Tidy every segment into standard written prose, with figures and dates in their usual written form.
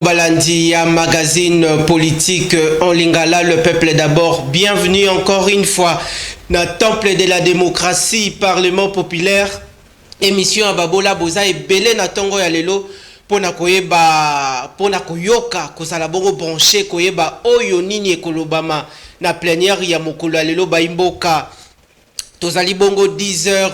Balandi, un magazine politique en lingala, le peuple d'abord. Bienvenue encore une fois dans le temple de la démocratie, Parlement populaire, émission à Babola Boza et Belé Natongo Yalelo, pour na koyoka, kozala bongo branché, koyeba oyo nini ekolobama na plénière ya mokolo Yalelo Baimboka. Tozali bongo 10h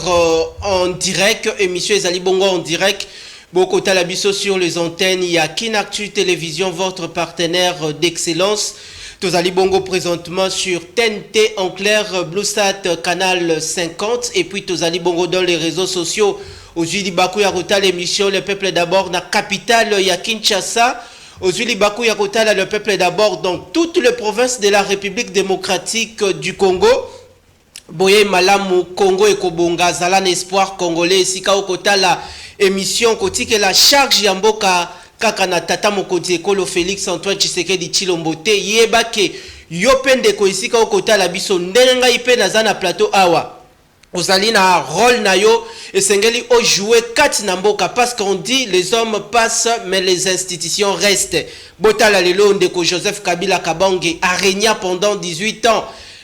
en direct, émission Ezali bongo en direct. Beaucoup talabiso sur les antennes, il y a Kinactu Télévision, votre partenaire d'excellence. Tozali bongo présentement sur TNT en clair, BlueSat canal 50. Et puis Tozali bongo dans les réseaux sociaux. Aujourd'hui, Bakou Yarota, l'émission Le Peuple d'abord, dans la capitale, il y a Kinshasa. Aujourd'hui, Bakou Yarota, le Peuple d'abord, dans toutes les provinces de la République démocratique du Congo. Boye Malamu, Congo et Kobonga, Zalan Espoir Congolais, Sika Okotala. Émission kotike la charge yamboka kaka na tata mokoti ekolo Félix Antoine Tshisekedi Tshilombo te yebake yopende ko isika okotala biso ndenga ipe na zana plateau awa ozali na rôle na yo esengeli o jouer kati na mboka parce qu'on dit les hommes passent mais les institutions restent. Botala lelo ndeko Joseph Kabila Kabange a régné pendant 18 ans.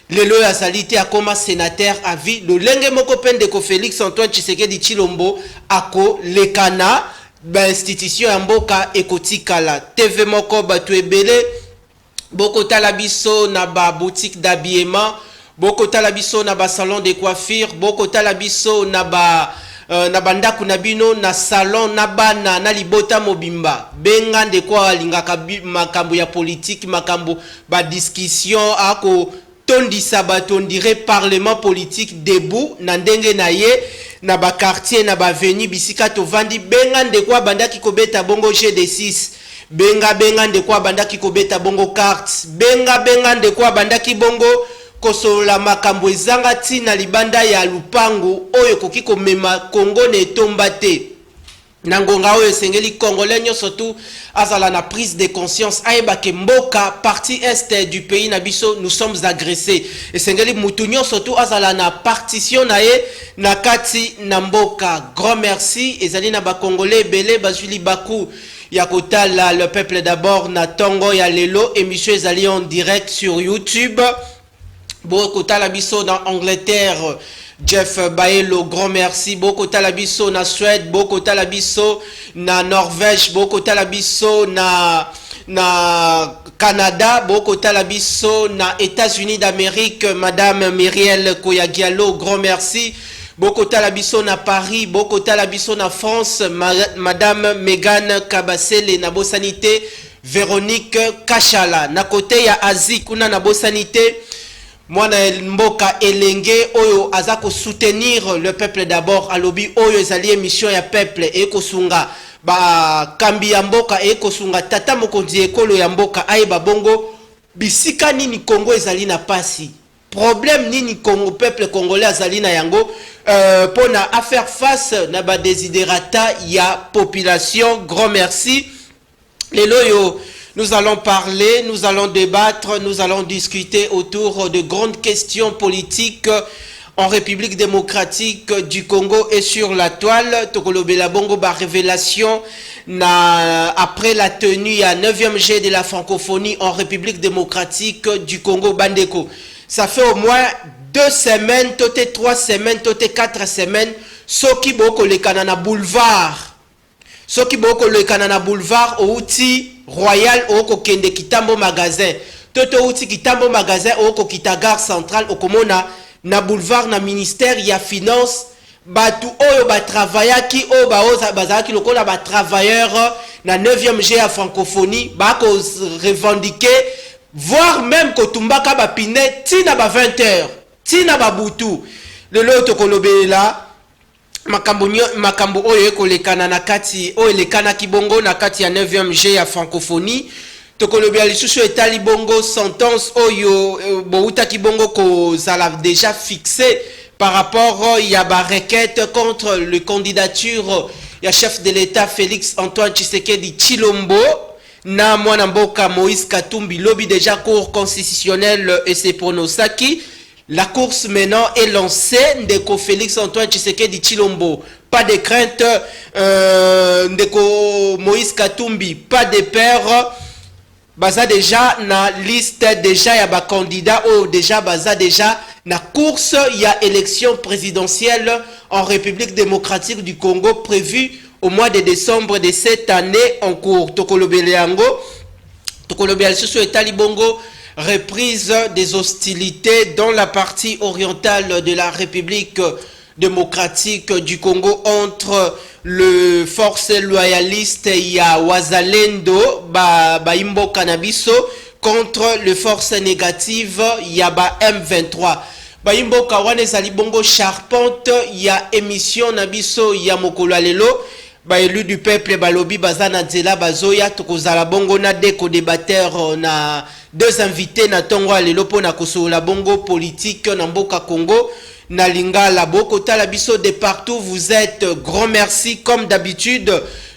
Lelo ya salite akoma sénateur à vie le lenge moko pende ko Félix Antoine Tshisekedi Tshilombo ako lekana ba institution ya mboka ekotikala TV moko batu ebele boko talabiso na ba boutique d'habillement boko talabiso na ba salon de coiffure boko talabiso na ba ndaku na bino na salon na bana na libota mobimba benga ndeko alingaka makambo ya politique makambo ba discussion ako tondi sabato on dirait parlement politique debout na ndenge na ye na ba quartier na ba veni bisika to vandi benga ndeko bandaki kobeta bongo GD6 benga ndeko bandaki kobeta bongo cartes benga ndeko bandaki bongo kosola makambo ezanga tina libanda ya lupango oyo koki komema Congo ne tomba te nangonga oyo sengeli congolais surtout azala na prise de conscience ayeba ke mboka partie est du pays na biso nous sommes agressés et sengeli mutunyo surtout azala na partition na ye na kati na mboka. Grand merci ezali na ba congolais belé bazuli baku ya kotala le peuple d'abord na tongo ya lelo émission ezali en direct sur YouTube. Beaucoup talabiso dans Angleterre, Jeff Baelo, grand merci. Beaucoup talabiso na Suède, beaucoup talabiso na Norvège, beaucoup talabiso na Canada, beaucoup talabiso na États-Unis d'Amérique, Madame Myriel Koyagialo, grand merci. Beaucoup talabiso na Paris, beaucoup talabiso na France, Madame Megan Kabasele na Bosanité, Véronique Kachala. Na côté ya Asie, kuna na Bosanité. Mwana mboka elenge oyo azako soutenir le peuple d'abord alobi oyo ezali émission ya peuple e kosunga ba kambi ya mboka e kosunga tata mokonzi ekolo ya mboka ayeba bongo bisika nini Congo ezali na pasi problème nini Congo peuple congolais azali na yango pona à faire face na ba desiderata ya population. Grand merci lelo yo. Nous allons parler, nous allons débattre, nous allons discuter autour de grandes questions politiques en République démocratique du Congo et sur la toile. Tokolobela bongo ba révélation après la tenue à 9e G de la francophonie en République démocratique du Congo Bandeko. Ça fait au moins 2 semaines, toté 3 semaines, toté 4 semaines, soki boko le kanana boulevard. Soki boko le kanana boulevard outi Royal oko kende kitambo magasin toto outi kitambo magasin oko kita gare centrale okomona na boulevard na ministère ya finance batu oyo ba travaillaki o ba oza bazaki lokola ba travailleur na 9e G à francophonie ba ko revendiquer voire même ko tumbaka ba pinet tina ba 20h tina ba butu lelo to kolobela makambo oyo ekolekana na kati oyo lekana kibongo na kati ya 9e G ya francophonie tokolobia lisusu etali bongo sentence oyo bouta kibongo ko zala déjà fixé par rapport ya ba requête contre le candidature ya chef de l'État Félix Antoine Tshisekedi Tshilombo na mwana mboka Moïse Katumbi lobi déjà cour constitutionnelle et ses pronosaki La course maintenant est lancée. Ndeko Félix Antoine Tshisekedi Chilombo, pas de crainte. Ndeko Moïse Katumbi, pas de peur. Baza déjà na liste déjà ya ba candidat ou déjà baza déjà na course ya élection présidentielle en République démocratique du Congo prévue au mois de décembre de cette année en cours. Tokolobeleango, Tokolobeleango et Talibongo, reprise des hostilités dans la partie orientale de la République démocratique du Congo entre le force loyaliste ya Wazalendo Baimbo Canabiso contre le force négative ya ba M23. Baimbo Kawane Zalibongo charpente ya émission Nabiso ya Mokolo Lelo. Élu du peuple balobi bazana nzela bazoya tokozala bongo na deko débatteur na deux invités na tongo lelo pona kosola bongo politique na mboka Congo na lingala boko tala biso de partout vous êtes. Grand merci comme d'habitude.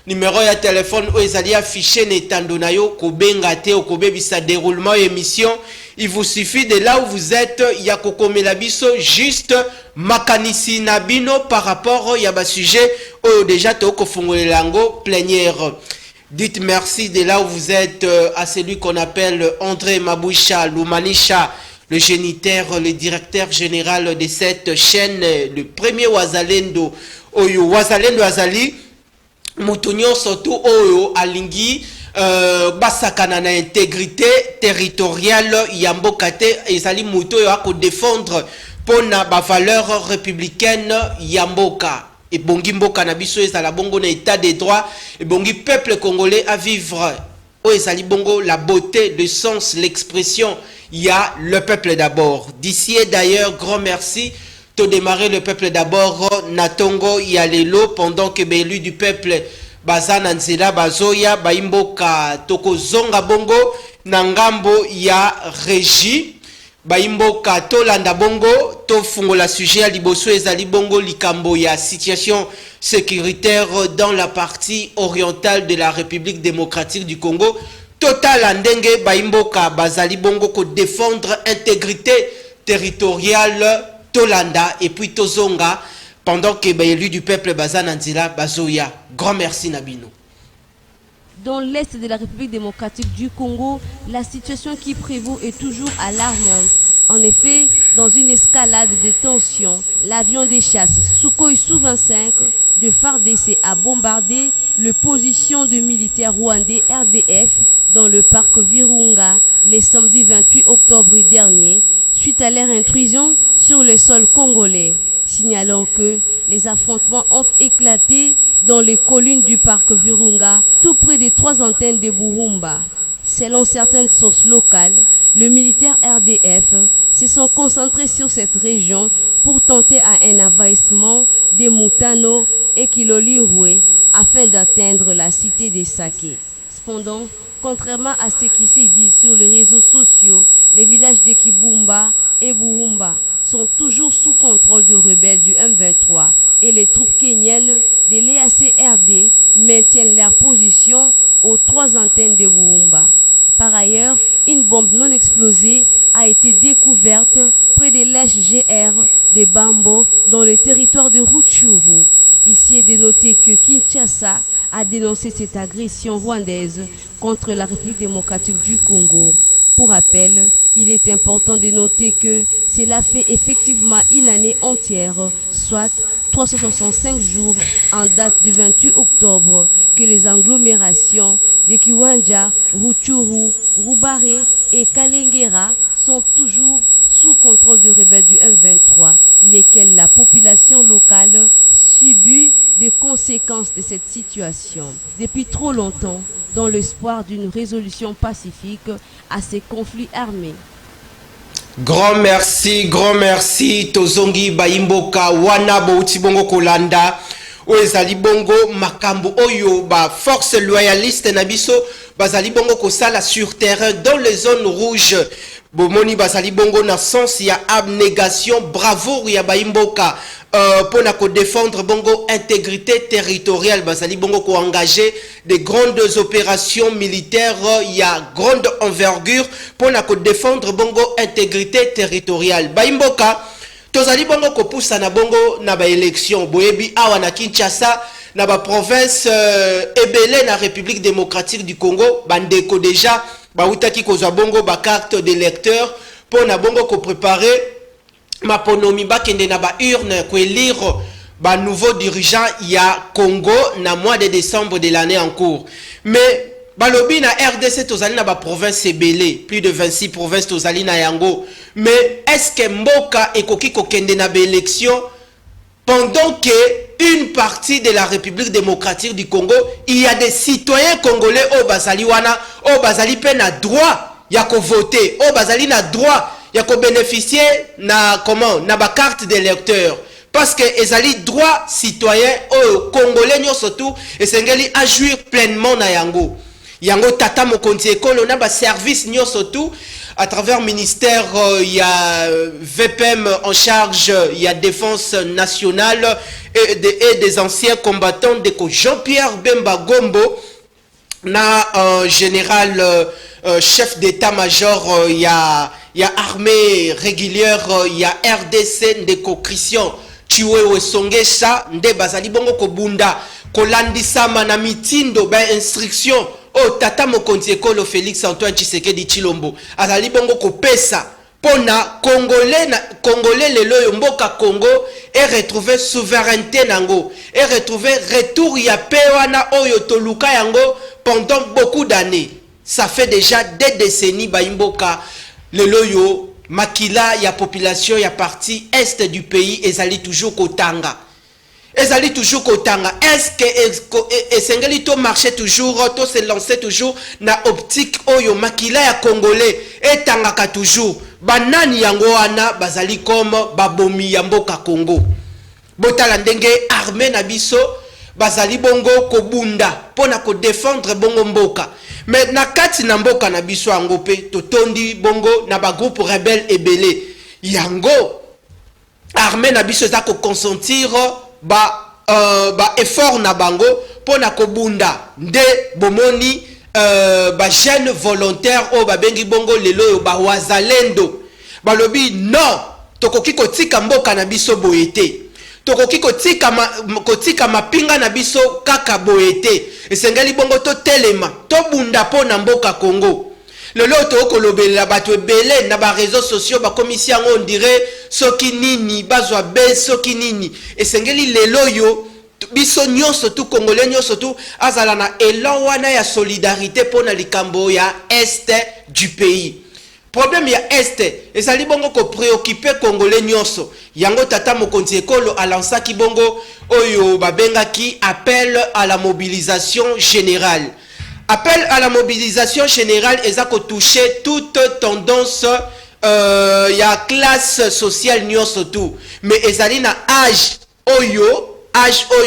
Numéro ya téléphone ou ezali affiché netando na yo kobenga te okobebisa déroulement émission. Il vous suffit de là où vous êtes ya kokomela biso juste makanisi nabino par rapport ya ba sujet ou déjà to kofongolela ngo plénière. Dites merci de là où vous êtes à celui qu'on appelle André Maboucha Lumanisha, le géniteur, le directeur général de cette chaîne, le premier Wazalendo. Oyo Wazalendo Azali Moutonyo surtout Oyo Alingi basakana na intégrité territoriale Yambokate Ezali Mouto yo ako défendre pona ba valeur républicaine Yamboka. Et bongi mboka na biso ezala bongo na état de droit et bongi peuple congolais à vivre o ezali bongo la beauté, le sens, l'expression. Il y a le peuple d'abord. D'ici et d'ailleurs, grand merci. To démarrer le peuple d'abord. Natongo Yalelo pendant que l'élu du peuple Bazana Nzela Bazoya Baimboka Toko Zonga Bongo Nangambo ya Régie Baimboka Tolanda Bongo Tofungo la sujet à Liboso Ezali Bongo Likambo ya situation sécuritaire dans la partie orientale de la République démocratique du Congo. Total Andenge Baimboka Bazali Bongo ko défendre intégrité territoriale Tolanda et puis Tozonga pendant que l'élu du peuple Bazana Nzela Bazoya. Grand merci Nabino. Dans l'est de la République démocratique du Congo, la situation qui prévaut est toujours alarmante. En effet, dans une escalade de tensions, l'avion de chasse Sukhoi Su-25 de FARDC a bombardé le position de militaires rwandais RDF dans le parc Virunga le samedi 28 octobre dernier, suite à leur intrusion sur le sol congolais, signalant que les affrontements ont éclaté dans les collines du parc Virunga, tout près des 3 antennes de Burumba. Selon certaines sources locales, le militaire RDF se sont concentrés sur cette région pour tenter un envahissement des Mutano et Kilolirwe afin d'atteindre la cité de Sake. Cependant, contrairement à ce qui s'est dit sur les réseaux sociaux, les villages de Kibumba et Burumba sont toujours sous contrôle de rebelles du M23 et les troupes kenyennes de l'EACRD maintiennent leur position aux 3 antennes de Burumba. Par ailleurs, une bombe non explosée a été découverte près des lèches GR de Bambo dans le territoire de Rutshuru. Ici est de noter que Kinshasa a dénoncé cette agression rwandaise contre la République démocratique du Congo. Pour rappel, il est important de noter que cela fait effectivement une année entière, soit 365 jours en date du 28 octobre, que les agglomérations de Kiwanja, Rutshuru, Rubare et Kalengera sont toujours sous contrôle de rebelles du M23, lesquels la population locale subit des conséquences de cette situation depuis trop longtemps, dans l'espoir d'une résolution pacifique à ces conflits armés. Grand merci, Tozongi Baimboka, Wanabo Utibongo Kolanda, Oezali Bongo, Makambo Oyo, ba force loyaliste Nabiso, Bazali Bongo Kosala sur terrain dans les zones rouges. bomoni basali bongo na sens ya abnégation bravoure ya baimboka pour ko défendre bongo intégrité territoriale basali bongo ko engager des grandes opérations militaires ya grande envergure pour ko défendre bongo intégrité territoriale baimboka tozali bongo ko poussa na bongo na ba élection boyebi awa na Kinshasa na ba province ebele na République démocratique du Congo bandeko déjà bautaki kozwa bongo ba carte d'électeur pour na bongo ko préparer ma ponomi bakende na ba urne ko élire ba nouveau dirigeant ya Congo na mois de décembre de l'année en cours. Mais balobi na RDC tozali na ba province ebele, plus de 26 provinces tozali na yango. Mais est-ce que mboka ekoki ko kende na ba élection pendant que une partie de la République démocratique du Congo, il y a des citoyens congolais au bazali wana, au bazali pe na droit ya ko voter, au bazali na droit ya ko bénéficier na comment na ba carte d'électeur parce que ezali droit citoyen au congolais nyo surtout et sengeli agir pleinement na yango. Yango tata mokonzi ekolo na ba service nyo surtout à travers ministère il y a VPM en charge il y a défense nationale et des anciens combattants de Jean-Pierre Bemba Gombo na général chef d'état-major il y a armée régulière il y a RDC ndeko Christian Chiwewe Songesa nde bazali bongo ko bunda ko landisama na mitindo ba instruction o tata mokonzi ekolo Félix Antoine Tshisekedi Tshilombo azali bongo ko pesa pona congolais lelo yo mboka Congo et retrouver souveraineté nango et retrouver retour ya pewana oyo toluka yango pendant beaucoup d'années. Ça fait déjà des décennies baimboka lelo yo makila ya population ya partie est du pays ezali toujours kotanga. Ezali toujours kotanga. Est-ce que esengeli to marcher toujours, to se lancer toujours na optique oyo makila ya congolais etangaka toujours. Banani yango wana bazali comme babomi ya mboka Congo. Botala ndenge armée na biso bazali bongo kobunda pona ko défendre bongo mboka. Mais na kati na mboka na biso yango pe totondi bongo na ba groupe rebelle ebele. Yango armée na biso za ko consentir ba effort na bango pona ko bunda nde bomoni ba jeune volontaire o ba bengi bongo lelo ba wazalendo balobi non tokoki kotika mboka na biso boyete tokoki kotika mapinga na biso kaka boyete esengeli bongo to telema to bunda pona mboka Congo lelo to kolobela bato ebele na ba réseaux sociaux ba commission on dirait soki nini bazwa be soki nini esengeli lelo yo biso nyonso tout congolais nyonso tout azala na elan wana ya solidarité pona likambo ya est du pays. Problème ya est ezali bongo ko préoccuper congolais nyonso yango tata mokonzi ekolo alansaki bongo oyo babengaki appel à la mobilisation générale. Appel à la mobilisation générale ezako toucher toute tendance ya classe sociale nyonso tout mais ezali na âge oyo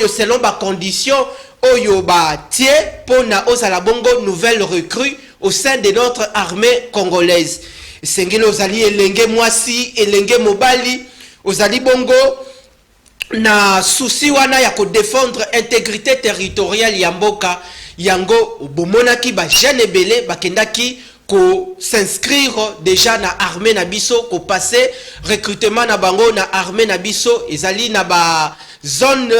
selon ba condition oyo ba tie pona ozala bongo nouvelle recrue au sein de notre armée congolaise. Sengeli ozali elenge mwasi elenge mobali ozali bongo na souci wana ya ko défendre intégrité territoriale ya mboka yango bomonaki ba jeune ebele bakendaki ko s'inscrire déjà na armée na biso ko passer recrutement na bango na armée na biso ezali na ba zone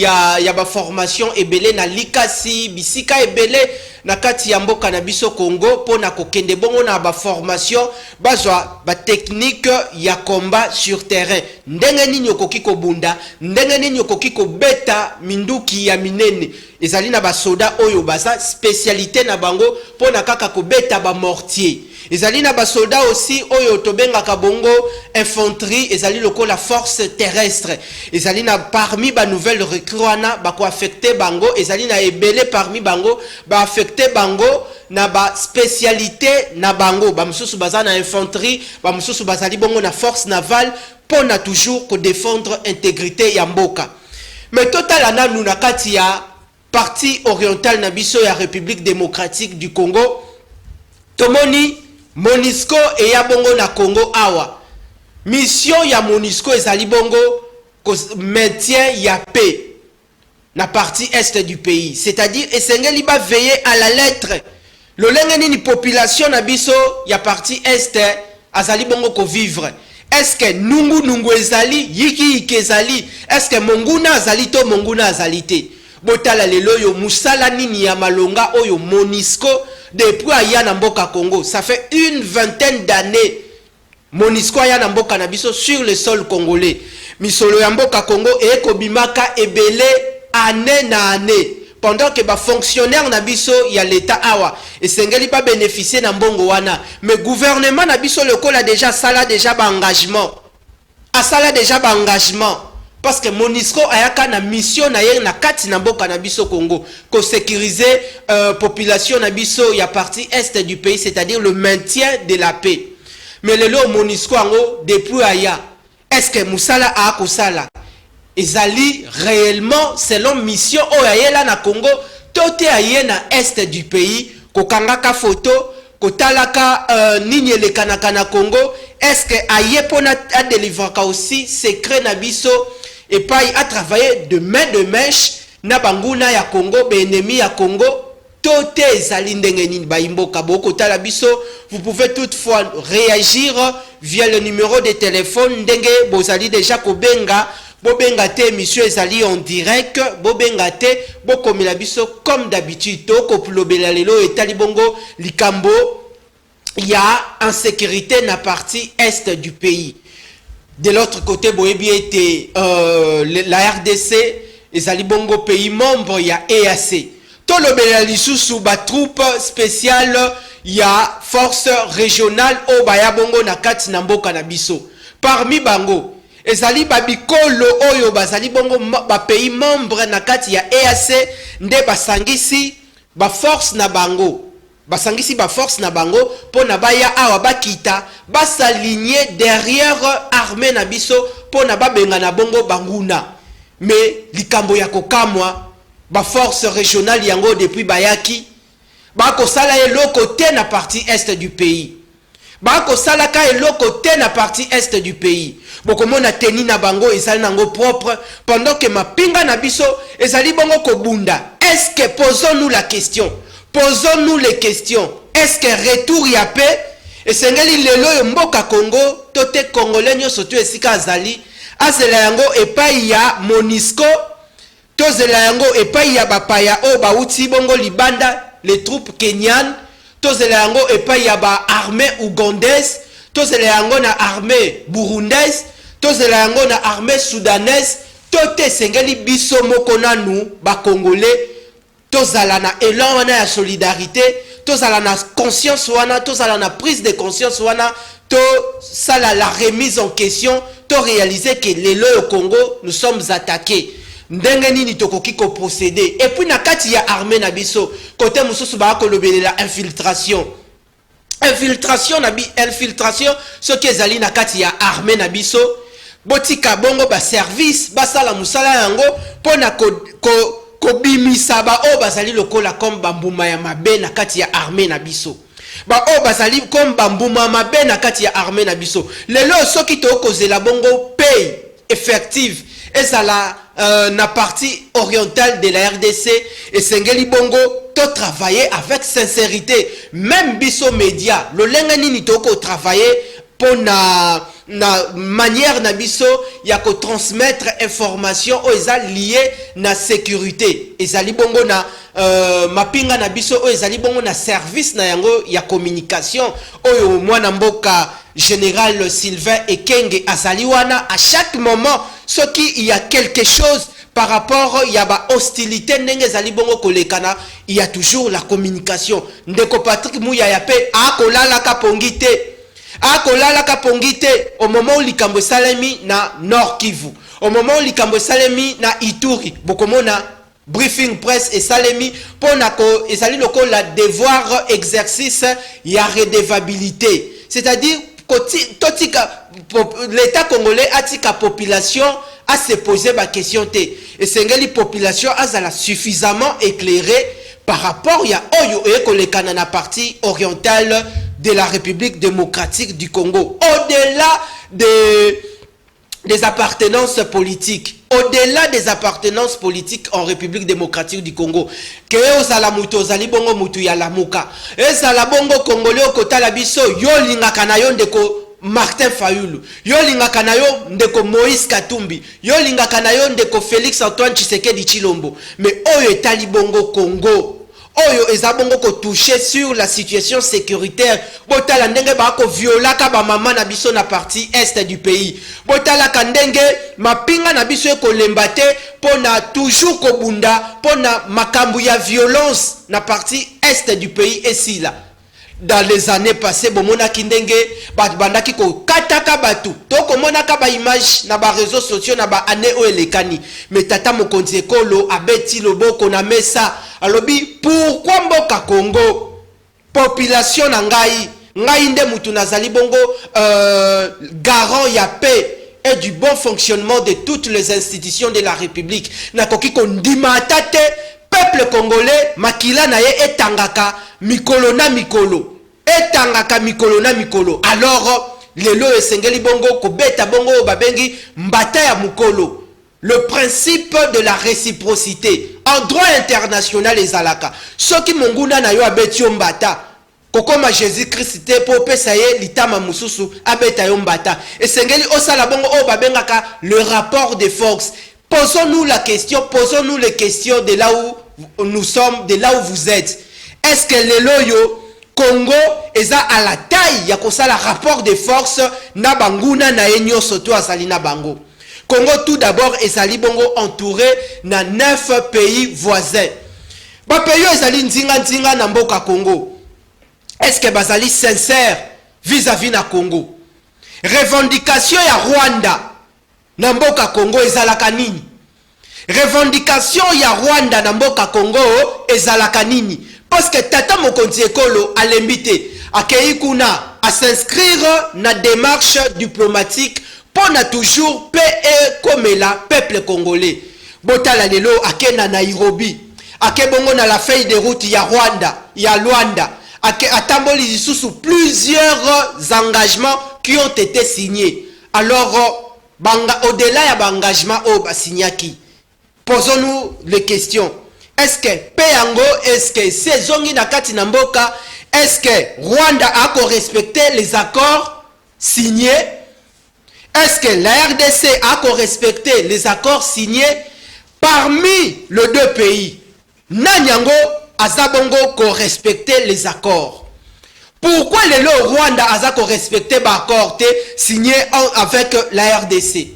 ya ba formation ebele na likasi bisika ebele na kati ya mboka na biso Congo pona kokende bongo na ba formation bazwa ba technique ya combat sur terrain ndenge nini okoki ko bunda ndenge nini okoki ko beta minduki ya minene ezali na ba soda oyo baza spécialité na bango pona kaka ko beta ba mortier ezali na ba soda aussi oyo tobengaka bongo infanterie ezali lokola force terrestre ezali na parmi ba nouvelle recruana ba ko affecter bango ezali na ebele parmi bango ba affecter bango na ba spécialité na bango ba mususu baza na infanterie ba mususu bazali bongo na force navale pona toujours ko défendre intégrité ya mboka. Mais total ananu na kati ya partie orientale na biso ya République démocratique du Congo tomoni Monisco et ya bongo na Congo awa. Mission ya Monisco ezali bongo maintien ya paix na partie est du pays. C'est-à-dire esengeli ba veiller à la lettre. Le lengeni ni population na biso ya partie est azali bongo ko vivre. Est-ce que nungu ezali yiki ezali? Est-ce que monguna azali to monguna azali te? Botala lelo yo musala nini ya malonga oyo Monisco depuis aya na mboka Congo. Ça fait une vingtaine d'années Monisco aya na mboka na biso sur le sol congolais. Misolo ya mboka Congo e kobimaka ebele année na année. Pendant que ba fonctionnaire na biso ya l'état awa esengeli pas bénéficier na mbongo wana, mais gouvernement na biso le kola déjà sala déjà ba engagement. Asala déjà ba engagement parce que Monisco ayaka na mission na ye na kati na mboka na biso Congo ko sécuriser population na biso ya partie est du pays, c'est-à-dire le maintien de la paix. Mais le lo Monisco ango depuis aya est-ce que musala a kosala ezali réellement selon mission oyayela na Congo tote aye na est du pays kokangaka photo kotalaka nini elekanaka na Congo? Est-ce que aye pona a délivraka aussi secret na biso et pas à travailler de main de mèche na banguna ya Congo be ennemi ya Congo tote ezali ndenge nini baimboka boko tala biso? Vous pouvez toutefois réagir via le numéro de téléphone ndenge bozali déjà kobenga bobenga te monsieur ezali en direct bobenga te bokomela biso comme d'habitude toko plobela lelo etali bongo likambo ya insécurité na partie est du pays. De l'autre côté boyebi ete la RDC ezali bongo pays membre ya EAC. Tolobela lisusu ba troupe spéciale ya force régionale o baya bongo na kati na mboka na biso. Parmi bango ezali babikolo oyo bazali bongo ba pays membre na kati ya EAC nde basangisi ba force na bango. Basangisi ba force na bango pona baya awa bakita basaligner derrière armée na biso pona babenga na bongo banguna. Mais likambo ya kokamwa ba force régionale yango depuis bayaki bako sala eloko te na partie est du pays. Bako sala ka eloko te na partie est du pays. Bokomona teni na bango ezali nango propre pendant que mapinga na biso ezali bongo kobunda. Est-ce que posons-nous la question? Posons-nous les questions. Est-ce que retour ya paix? Esengeli lelo mboka Congo tote congolais nyoso tu esika azali azela yango epai ya Monisco tozela yango epai ya bapaya o bauti bongo libanda les troupes kenyanes tozela yango epai ya ba armée ougandaise tozela yango na armée burundaise tozela yango na armée soudanaise tote sengeli biso moko nanu ba congolais tozala na élan wana ya solidarité tozala na conscience wana tozala na prise de conscience wana to sala la remise en question to réaliser que lelo au Congo nous sommes attaqués. Ndenge nini tokoki ko procéder et puis na kati ya armée na biso côté mususu ba ko lobelela infiltration ce qui ezali na kati ya armée na biso botika bongo ba service basala musala yango pona ko bimisa ba o bazali lokola comme bambuma ya mabe na kati ya armée na biso ba o bazali comme bambuma mabe na kati ya armée na biso lelo soki to kozela bongo paye effective ezala na partie orientale de la RDC et sengeli bongo to travailler avec sincérité même biso média lo lenga nini to ko travailler pour na manière na biso ya ko transmettre information o ezali lié na sécurité ezali bongo na mapinga na biso o ezali bongo na service na yango ya communication oyo mwana mboka général Sylvain Ekenge azali wana à chaque moment ce qui y a quelque chose par rapport il y a ba hostilité ndenge ezali bongo kolekana il y a toujours la communication ndeko Patrick Muya ya pe akolala ka pongite akolala pongite au moment où likambo salemi na Nord Kivu au moment où likambo salemi na Ituri bokomona briefing presse et salemi pona ko ezali loko la devoir exercice ya redevabilité c'est-à-dire l'état congolais atika population à se poser ma question te et sengeli population azala suffisamment éclairée par rapport ya oyo ekolekana na partie orientale de la République démocratique du Congo, au-delà des appartenances politiques, au-delà des appartenances politiques en République démocratique du Congo, que ozala mutu ozali bongo mutu ya lamuka, ezala bongo congolais okotala biso yo lingaka na yo ndeko Martin Fayulu, yo lingaka na yo ndeko Moïse Katumbi, yo lingaka na yo ndeko Félix Antoine Tshisekedi Tshilombo, mais oyo etali bongo Congo, oyo ezabongo ko toucher sur la situation sécuritaire. Botala ndenge ba ko violaka ba mama na biso na partie est du pays. Botala kandenge mapinga na biso ko lembate pona toujours ko bunda pona makambu ya violence na partie est du pays esila. Dans les années passées, bomona kindenge bandaki ko kataka batu to komona ka ba image na ba réseaux sociaux na ba ane o elekani, mais tata mokonzi ekolo abeti loboko na mesa alobi pourquoi mboka Congo population na ngai nde mutu nazali bongo garant ya paix et du bon fonctionnement de toutes les institutions de la République. Nakoki kondima tate peuple congolais makila na ye etangaka mikolo na mikolo, etangaka mikolo na mikolo. Alors lelo esengeli bongo ko beta bongo babengi mbata ya mukolo, le principe de la réciprocité en droit international ezalaka soki monguna na yo abeti yo mbata kokoma Jésus Christ te po pesa ye litama mususu abeta yo mbata, esengeli osala bongo o babengaka le rapport de force. Posons-nous la question, posons-nous les questions de là où nous sommes, de là où vous êtes. Est-ce que le loyo Congo est à la taille ya kosala rapport de force na banguna na enyo soto asali na bango? Congo tout d'abord ezali bongo entouré na 9 pays voisins. Ba pays ezali nzinga na mboka Congo. Est-ce que bazali sincère vis-à-vis na Congo? Revendication ya Rwanda na mboka Congo ezalaka nini? Revendication ya Rwanda na mboka Congo ezalaka nini? Parce que tata mokonzi ekolo alembite akei kuna à s'inscrire na démarche diplomatique pour na toujours paix et comme la peuple congolais. Botala lelo akena Nairobi, ake bongo na la feuille de route ya Luanda, ake atamboli lisusu plusieurs engagements qui ont été signés. Alors au-delà ya engagement au basignaki, posons-nous les questions. Est-ce que Peyango, est-ce que Sezongi Nakati Namboka, est-ce que Rwanda a respecté les accords signés? Est-ce que la RDC a respecté les accords signés? Parmi les deux pays, Nanyango Azabongo ko respecté les accords. Pourquoi le Rwanda a respecté les accords signés avec la RDC?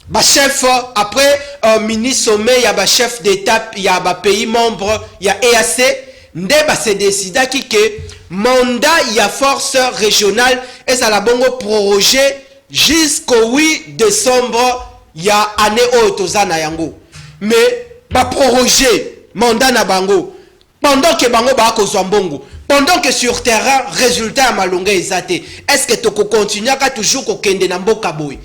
Ba chef après mini sommet, il y a ba chef d'état, il y a ba pays membre, il y a EAC, nde ba se décida ki que mandat il y a force régionale et ça la bongo prorogé jusqu'au 8 décembre il y a année otozana yango. Mais ba prorogé mandat na bango pendant que bango ba kozwa mbongo, pendant que sur terrain résultat ya malonga ezate. Est-ce que toko continuer ka toujours ko kende na mboka boy?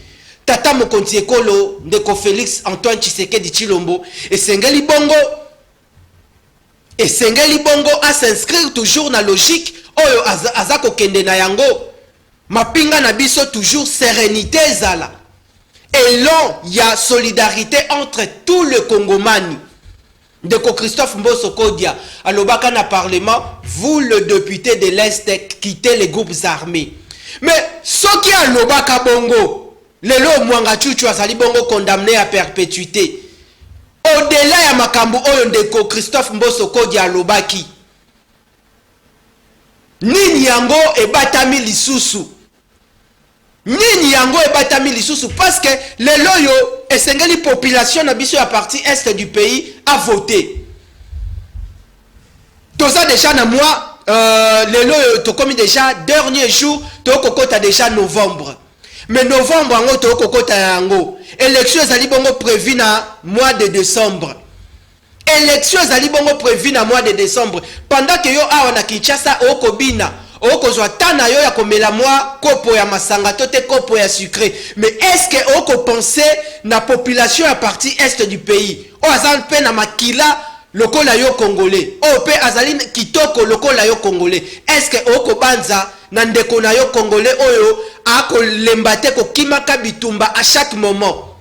Tata mokonzi ekolo ndeko Félix Antoine Tshisekedi Tshilombo esengeli bongo à s'inscrire toujours na logique oyo azako kende na yango mapinga na biso toujours sérénité zala et là il y a solidarité entre tous les Congomani. Ndeko Christophe Mboso Kodia alobaka na parlement, vous le député de l'Est quittez les groupes armés. Mais soki alobaka bongo lelo mwanga chuchu azali bongo condamné à perpétuité. Au-delà ya makambo oyo ndeko Christophe Mboso Kodia alobaki, nini yango ebatami lisusu? Nini yango ebatami lisusu? Parce que lelo yo esengeli population na biso ya partie est du pays a voté. Toza déjà na moi lelo yo tokomi déjà dernier jour tokokota déjà novembre. Mais novembre ango to kokota yango. Élection ezali bongo prévu na mois de décembre. Élection ezali bongo prévu na mois de décembre. Pendant que yo awa na Kinshasa okobina, okozwa tana yo ya komela moi kopo ya masanga tote kopo ya sucré. Mais est-ce que oko penser na population à partie est du pays? O azal pe na makila lokola yo congolais o pe azali kitoko lokola yo congolais, est-ce que oko banza na ndeko na yo congolais oyo akolemba te kokimaka bitumba à chaque moment?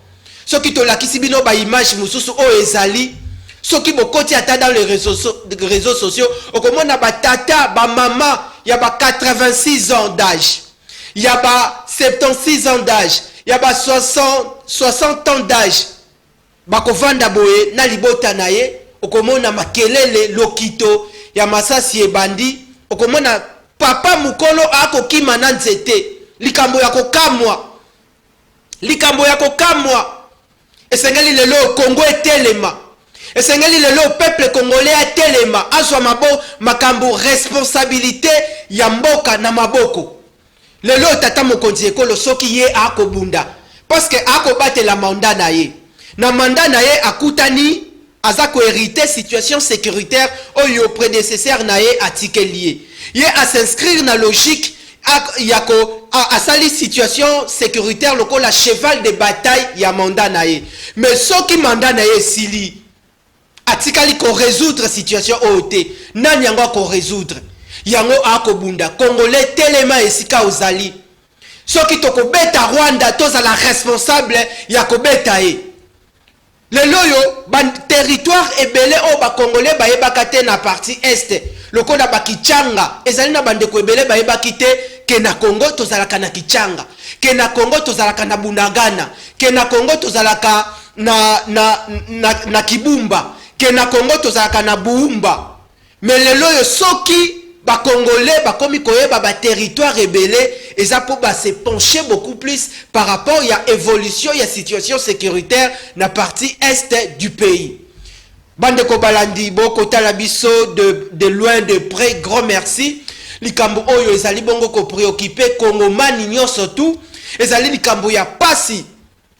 Soki tolakisi bino ba image mususu oyo ezali, soki bokoti ata dans les réseaux sociaux okomona ba tata ba mama ya ba 86 ans d'âge, ya ba 76 ans d'âge, ya ba 60 ans d'âge, bakovanda boye na libota na ye, okomona makelele lokito ya masasi ebandi, okomona papa mukolo akokima na nzete, likambo ya kokamwa. Esengeli lelo Congo etelema, esengeli lelo peuple congolais etelema, azwa makambo responsabilité ya mboka na maboko. Lelo tata mokonzi ekolo soki ye akobunda, parce que akobatela manda na ye, na manda na ye akutani aza ko hériter situation sécuritaire oyo prédécesseur na ye atikelié, ye a s'inscrire na logique yako asali situation sécuritaire lokola cheval de bataille ya manda na ye. Mais soki manda na ye sili atikali ko résoudre situation ote, nani yango ko résoudre yango akobunda. Congolais telema esika ozali, soki tokobeta Rwanda tozala responsable ya kobeta ye. Lelo yo ban territoire ebele o ba congolais ba yebaka te na partie est lokola ba Kichanga, ezali na bandeko ebele ba yebaki te ke na Congo tozalaka na Kichanga, ke na Congo tozalaka na Bunagana, ke na Congo tozalaka na Kibumba, ke na Congo tozalaka na Buumba. Mais lelo yo soki ba congolais ba komi koyeba ba territoire ebele, eza po ba se pencher beaucoup plus par rapport ya évolution ya situation sécuritaire na partie est du pays. Bandeko balandi boko tala biso de loin de près, grand merci. Likambo oyo ezali bongo ko préoccuper Kongomani nyonso tout, ezali likambo ya pasi,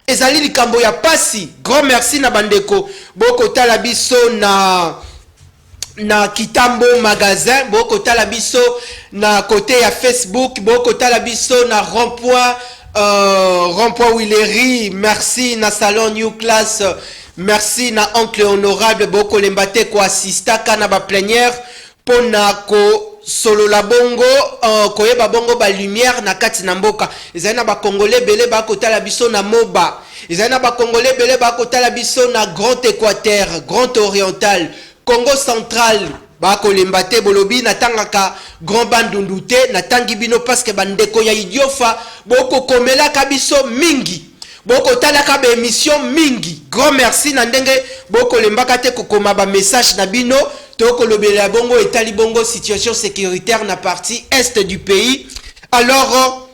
ezali likambo ya pasi. Grand merci na bandeko boko tala biso na Kitambo magasin, boko tala biso na côté ya Facebook, boko tala biso na rond-point Willery, merci na salon New Class, merci na oncle honorable boko lembate ko assista kana ba plénière pona ko solo la bongo koyeba bongo ba lumière na kati na mboka. Ezali na ba congolais belé ba kotala biso na Moba, ezali na ba congolais belé ba kotala biso na Grand Équateur, Grand Oriental, Congo central ba kolembate bolobi na tangaka Grand Bandundu te na tangi bino parce que bandeko ya idiofa boko komela kabiso mingi, boko talaka ba émission mingi. Grand merci na ndenge boko lembaka te kokoma ba message na bino toko lobela bongo etali bongo situation sécuritaire na partie est du pays. Alors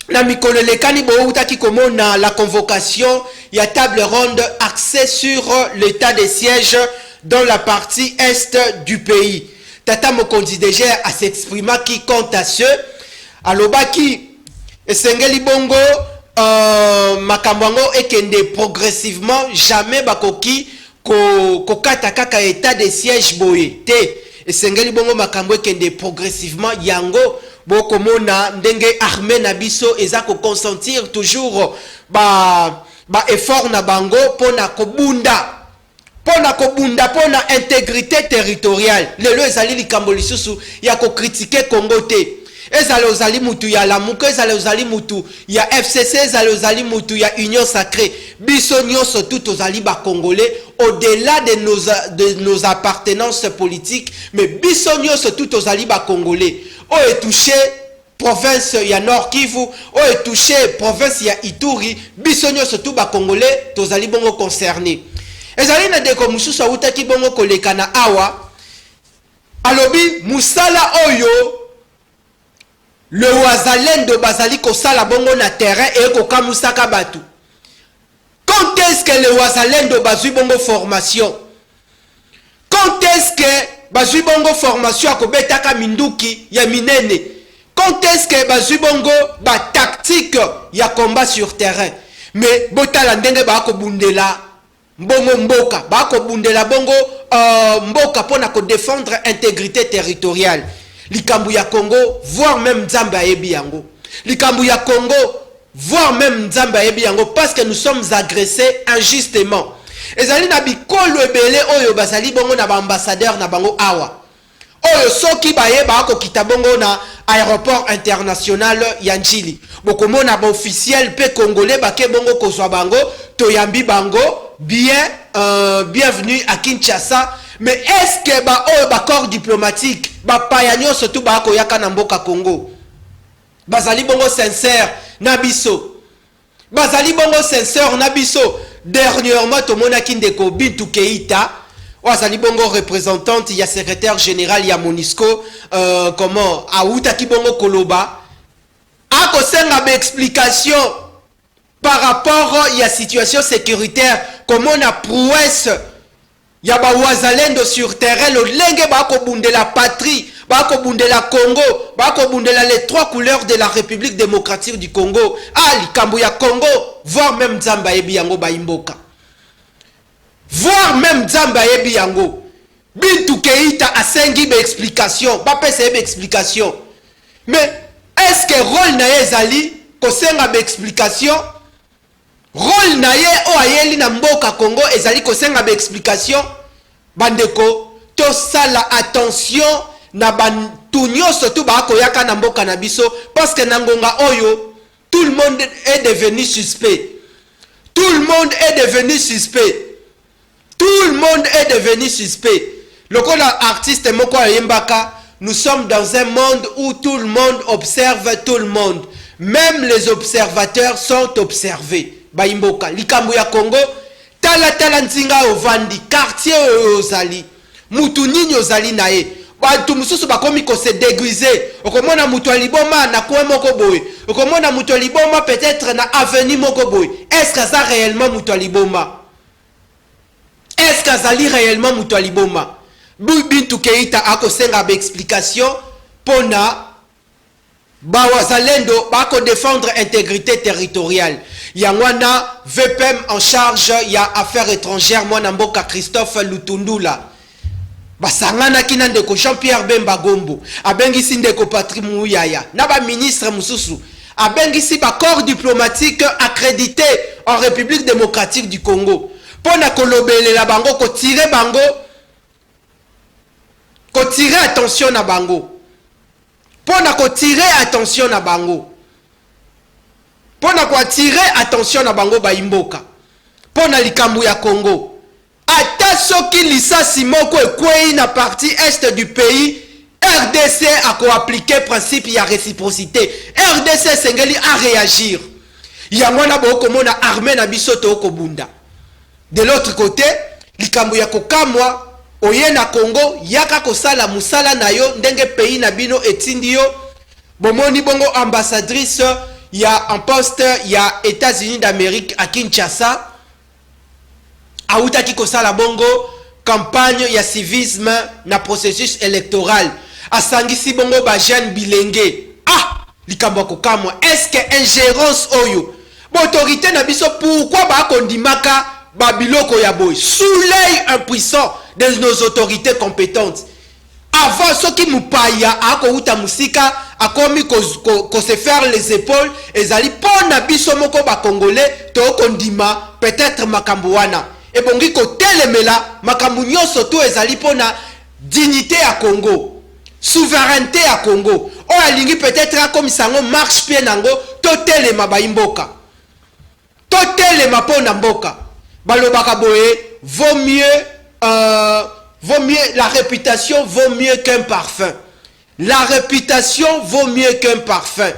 na mikolo lekani bo utaki komona la convocation ya table ronde axée sur l'état des sièges dans la partie est du pays. Tata Mokonzi déjà a s'exprimer qui compte à ceux alobaki esengeli bongo makambango ekende progressivement, jamais bakoki ko kata kaka état de siège boye te, esengeli bongo makambo ekende progressivement yango boko mona ndenge armée na biso eza ko consentir toujours ba effort na bango pona kobunda, pona intégrité territoriale. Lelo ezali likambo lisusu ya ko critiquer Congo te. Ezali ozali mutu ya Lamuko, ezali ozali mutu ya FCC, ezali ozali mutu ya Union Sacrée. Biso nyonso tout ozali ba Congolais au-delà de nos appartenances politiques, mais biso nyonso tout ozali ba Congolais. O est touché province ya Nord Kivu, o est touché province ya Ituri, biso nyonso tout ba Congolais tozali bongo concerné. Ezali na deko mususu awutaki bongo koleka na awa alobi musala oyo le wazalendo bazali kosala bongo na terrain et kokamusaka batu. Quand est-ce que le wazalendo bazui bongo formation? Quand est-ce que bazui bongo formation akobetaka minduki ya minene? Quand est-ce que bazui bongo ba tactique ya combat sur terrain? Mais botala ndenge ba kobundela bongo mboka, ba kobundela bongo mboka pona ko défendre intégrité territoriale. Likambu ya Congo, voire même Nzambe ayebi yango. Likambu ya Congo, voire même Nzambe ayebi yango, parce que nous sommes agressés injustement. ezali na bikolo ebele oyo bazali bongo na ba ambassadeur na bango awa oyo soki bayeba akokita bongo na aéroport international ya Njili bokomona ba officiel pe congolais bake bongo kozwa bango toyambi bango bien bienvenue à Kinshasa. Mais est-ce que ba corps diplomatique ba payanyo surtout ba koyaka na mboka Congo bazali bongo sincère na biso bazali bongo sincère na biso dernièrement tomona kindeko Bintou Keita wazali bongo représentante ya secrétaire général ya MONUSCO comment auta ki bongo koloba ako senga ba explication par rapport ya situation sécuritaire comment on a prouesse ya ba wazalendo sur terrain le lenge ba ko bundela patrie ba ko bundela Congo ba ko bundela les trois couleurs de la République démocratique du Congo ali kambo ya Congo voire même Nzamba yebi yango ba imboka voire même Nzamba yebi yango Bintou Keita asengi be explication ba pesa be explication mais est-ce que rôle na ezali ko senga be explication rôle na ye o ayeli na mboka Congo ezali ko senga be explication bandeko to sala attention na bantu nyonso to ba ko yaka na mboka na biso parce que nangonga oyo tout le monde est devenu suspect tout le monde est devenu suspect tout le monde est devenu suspect lokola artiste moko yembaka nous sommes dans un monde où tout le monde observe tout le monde même les observateurs sont observés baimboka likambo ya Congo tala nzinga ovandi quartier ozali mutu nini ozali nae bantu mususu bakomi ko se déguiser okomona mutu aliboma na kwa moko boy okomona mutu aliboma peut-être na avenue moko boy est-ce que ça réellement mutu aliboma est-ce que ça li réellement mutu aliboma Bintou Keita akosenga ba explication pona Bawazalendo bako défendre intégrité territoriale. Yangwana VPM en charge ya affaires étrangères mwana mboka Christophe Lutundula. Basangana kinande ko Jean-Pierre Bemba Gombo. Abengisi ndeko Patrick Mouyaya. Na ba ministre mususu. Abengisi ba corps diplomatique accrédité en République démocratique du Congo. Pona kolobele la bango ko tirer bango. Ko tirer attention na bango. Pona ko tirer attention na bango. Pona ko tirer attention na bango ba imboka. Pona likambu ya Congo. Ata soki lisasi moko ekwei na partie est du pays, RDC a ko appliquer principe ya réciprocité. RDC sengeli a réagir. Yangwana boko mona armée na biso to ko bunda. De l'autre côté, likambu ya kokamwa oye na Congo yaka kosala musala na yo ndenge pays na bino etindi yo bomoni bongo ambassadrice ya en poste ya États-Unis d'Amérique à Kinshasa autaki kosala bongo campagne ya civisme na processus électoral asangisi bongo ba jeune bilenge likambo kokamwa est-ce que ingérence oyo autorité na biso pourquoi ba kondimaka babiloko ya boy sous l'œil impuissant de nos autorités compétentes avant ce qui mupaya ako uta musika akomi ko se faire les épaules ezali pona biso moko ba congolais to kondima peut-être makambo wana et bongi ko telemela makambo nyonso to ezali pona dignité à Congo souveraineté à Congo o alingi peut-être akomisango marche pied nango to telema ba imboka to telema pona mboka balobaka boye vaut mieux la réputation vaut mieux qu'un parfum. La réputation vaut mieux qu'un parfum.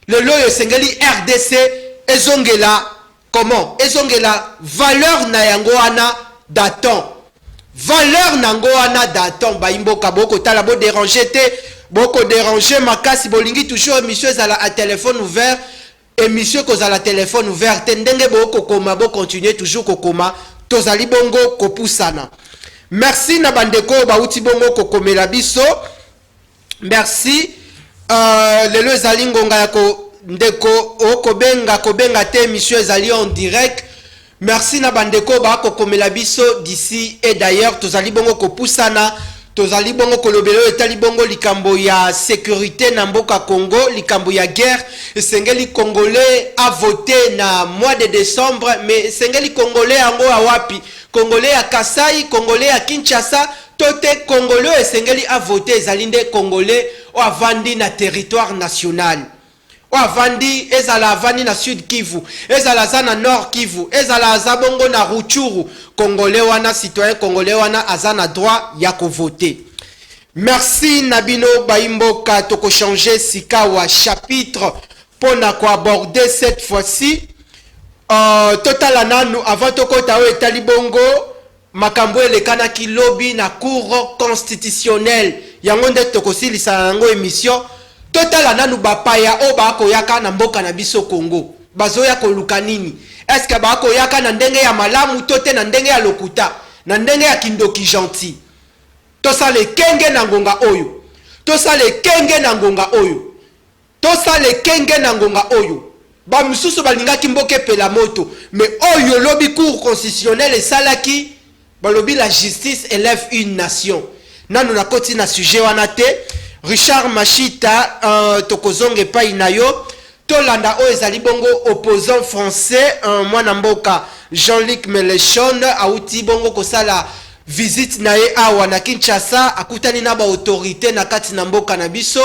Le loyo sengeli RDC ezongela comment? Ezongela valeur na yangoana daton. Valeur na yangoana daton ba imboka boko tala bo déranger te boko déranger makasi bolingi toujours émission à téléphone ouvert émission cause à la téléphone ouvert tendenge boko koma bo continuer toujours kokoma tozali bongo kopusana. Merci na bandeko bauti bongo kokomela biso. Merci lelo ezali ngonga yako ndeko kobenga te émission ezali en direct. Merci na bandeko ba kokomela biso d'ici et d'ailleurs tozali bongo kopusana tozali bongo kolobelo etali bongo likambo ya sécurité na mboka Congo likambo ya guerre esengeli congolais a voté na mois de décembre mais esengeli congolais yango awapi congolais à Kasai, congolais à Kinshasa, tote congolais esengeli a voté ezalinde congolais o avandi na territoire national. O avandi ezala avandi na Sud Kivu, ezala za na Nord Kivu, ezala za bongo na Ruchuru, congolais wana citoyen congolais wana azana droit ya ko voter. Merci Nabino Baimboka toko changer sikawa chapitre pour aborder cette fois-ci. Total ananu avant toko tawe talibongo makambo elekana ki lobby na cour constitutionnelle yango nde toko silisa nango émission. Total ananu bapaya o bako yaka na mboka na biso Congo bazoya koluka nini? Est-ce que bako yaka na ndenge ya malamu tote na ndenge ya lokuta na ndenge ya kindoki gentil? Tosale kenge na ngonga oyo. Tosale kenge na ngonga oyo. Tosale kenge na ngonga oyo. Ba mususu balingaki mboke pela moto. Mais oyo lobby cour constitutionnelle et salaki. Balobi la justice élève une nation. Nanu na koti na sujet wana te. Richard Machita tokozonge pa inayo. Tolanda o ezali bongo opposant français mwana mboka Jean-Luc Mélenchon auti bongo kosala visite na ye awa na Kinshasa akutani na ba autorité na kati na mboka na biso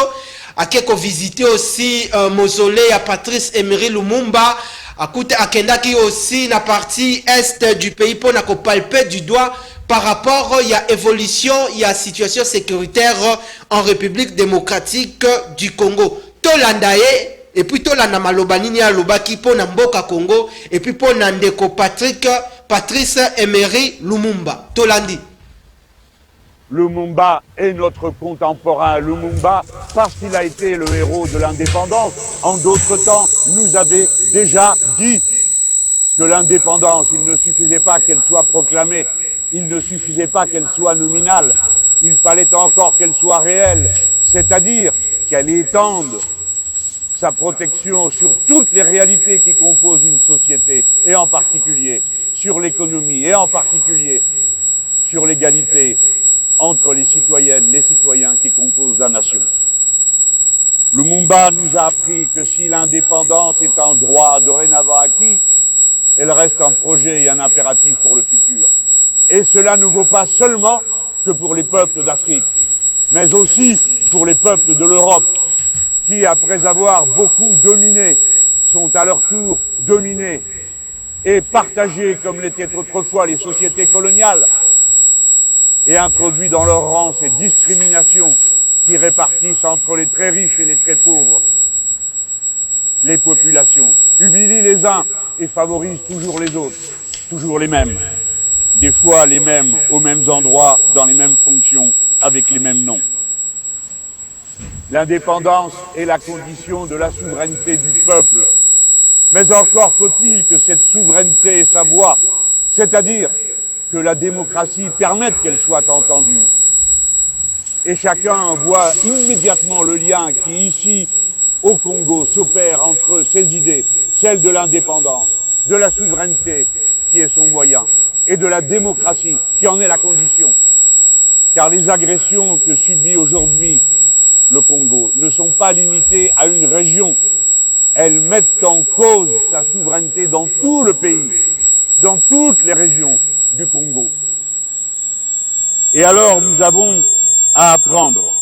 akeko visiter aussi mausolée ya Patrice Emery Lumumba akendaki aussi na partie est du pays pour na ko palper du doigt par rapport ya évolution ya situation sécuritaire en République démocratique du Congo. Tolanda ye et puis tolanda maloba nini ya lobaki po na mboka Congo et puis po na ndeko Patrice Emery Lumumba. Tolandi. Lumumba est notre contemporain. Lumumba, parce qu'il a été le héros de l'indépendance, en d'autres temps, nous avait déjà dit que l'indépendance, il ne suffisait pas qu'elle soit proclamée, il ne suffisait pas qu'elle soit nominale, il fallait encore qu'elle soit réelle, c'est-à-dire qu'elle étende sa protection sur toutes les réalités qui composent une société, et en particulier sur l'économie, et en particulier sur l'égalité entre les citoyennes, les citoyens qui composent la nation. Lumumba nous a appris que si l'indépendance est un droit dorénavant acquis, elle reste un projet et un impératif pour le futur. Et cela ne vaut pas seulement que pour les peuples d'Afrique, mais aussi pour les peuples de l'Europe, qui, après avoir beaucoup dominé, sont à leur tour dominés et partagés comme l'étaient autrefois les sociétés coloniales, et introduit dans leur rang ces discriminations qui répartissent entre les très riches et les très pauvres les populations, humilient les uns et favorisent toujours les autres, toujours les mêmes, des fois les mêmes aux mêmes endroits, dans les mêmes fonctions, avec les mêmes noms. L'indépendance est la condition de la souveraineté du peuple, mais encore faut-il que cette souveraineté ait sa voix, c'est-à-dire que la démocratie permette qu'elle soit entendue. Et chacun voit immédiatement le lien qui, ici, au Congo, s'opère entre ces idées, celle de l'indépendance, de la souveraineté, qui est son moyen, et de la démocratie, qui en est la condition. Car les agressions que subit aujourd'hui le Congo ne sont pas limitées à une région. Elles mettent en cause sa souveraineté dans tout le pays, dans toutes les régions du Congo. Et alors nous avons à apprendre.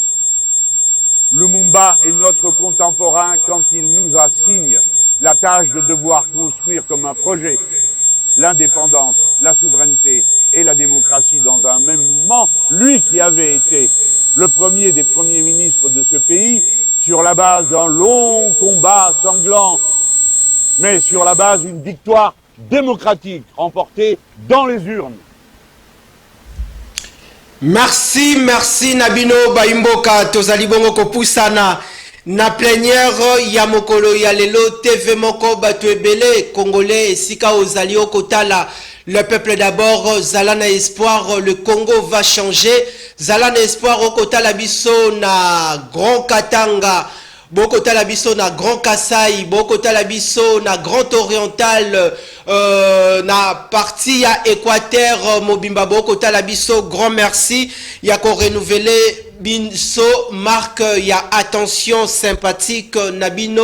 Lumumba est notre contemporain quand il nous assigne la tâche de devoir construire comme un projet l'indépendance, la souveraineté et la démocratie dans un même mouvement. Lui qui avait été le premier des premiers ministres de ce pays sur la base d'un long combat sanglant, mais sur la base d'une victoire démocratique remportée dans les urnes. Merci, merci Nabino Baimboka tozali bongo kopusana na plénière ya mokolo ya lelo TV moko bato ebele congolais esika ozali okotala le peuple d'abord zalana espoir le Congo va changer zalana espoir okotala biso na Grand Katanga boko tala biso na Grand Kasai, boko tala biso na Grand Oriental, na partie ya Équateur Mobimba, boko tala biso grand merci ya ko renouveler biso marque ya attention sympathique nabino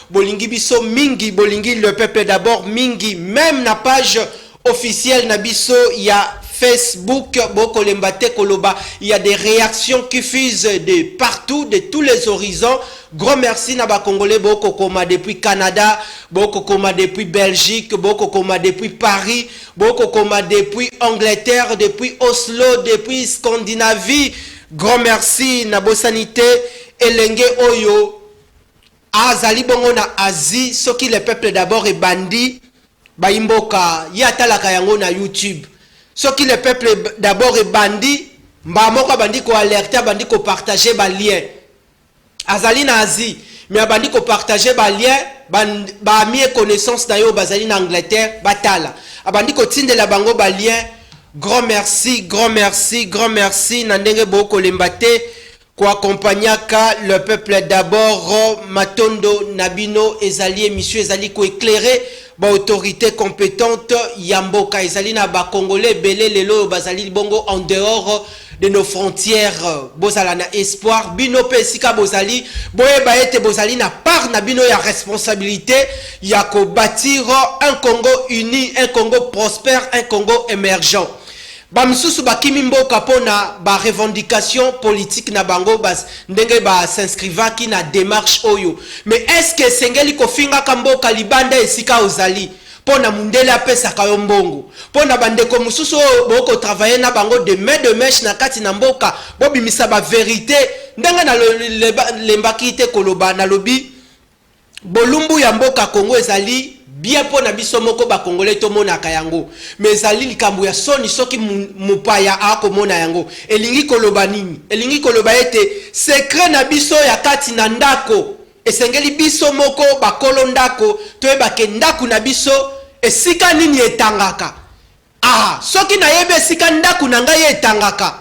bolingi biso mingi bolingi le peuple d'abord mingi même na page officiel Nabiso, il y a Facebook, Boko Lembate Koloba, il y a des réactions qui fusent de partout, de tous les horizons. Grand merci Naba Congolais, Boko Koma depuis Canada, Boko Koma depuis Belgique, Boko Koma depuis Paris, Boko Koma depuis Angleterre, depuis Oslo, depuis Scandinavie. Grand merci Nabo Sanité, Elenge Oyo, Azali Bongo na Asie, ce qui le peuple d'abord est bandit, Baimboka, Yatalaka Yango na YouTube. Ce qui le peuple d'abord est bandit, Mbamoka bandi ko alerter, bandi ko partager ba lien. Azali na Asie, mais bandi ko partager ba lien, ba mi connaissance na yo bazali na Angleterre, batala. Abandi ko tinde la bango ba lien. Grand merci, grand merci, grand merci. Nandenge Boko Lembate ko accompagnaka le peuple d'abord Matondo Nabino Ezali monsieur Ezali ko éclairer ba autorité compétente Yamboka Ezali na ba Congolais belé lelo bazali bongo en dehors de nos frontières. Bozala na espoir bino pesika bozali boye ba ete bozali na part na bino ya responsabilité ya ko bâtir un Congo uni, un Congo prospère, un Congo émergent. Bamsusu bakimi mboka pona ba revendication politique na bango bas ndenge ba s'inscriva ki na démarche oyo. Mais est-ce que sengeli ko finga kamboka libanda esika ozali pona mundele apesa kayo mbongo pona bandeko mususu boko travailler na bango de main de mèche na kati na mboka bobimisa ba vérité ndenge na lembaki te koloba na lobi bolumbu ya mboka Congo ezali bien pona biso moko ba Congolais to mona kayango mais ezali likambo ya soni soki mupaya akomona yango elingi koloba nini elingi koloba ete secret na biso ya kati na ndako esengeli biso moko bakolo ndako toyeba ke ndako na biso esika nini etangaka soki na yebe esika ndako na ngai etangaka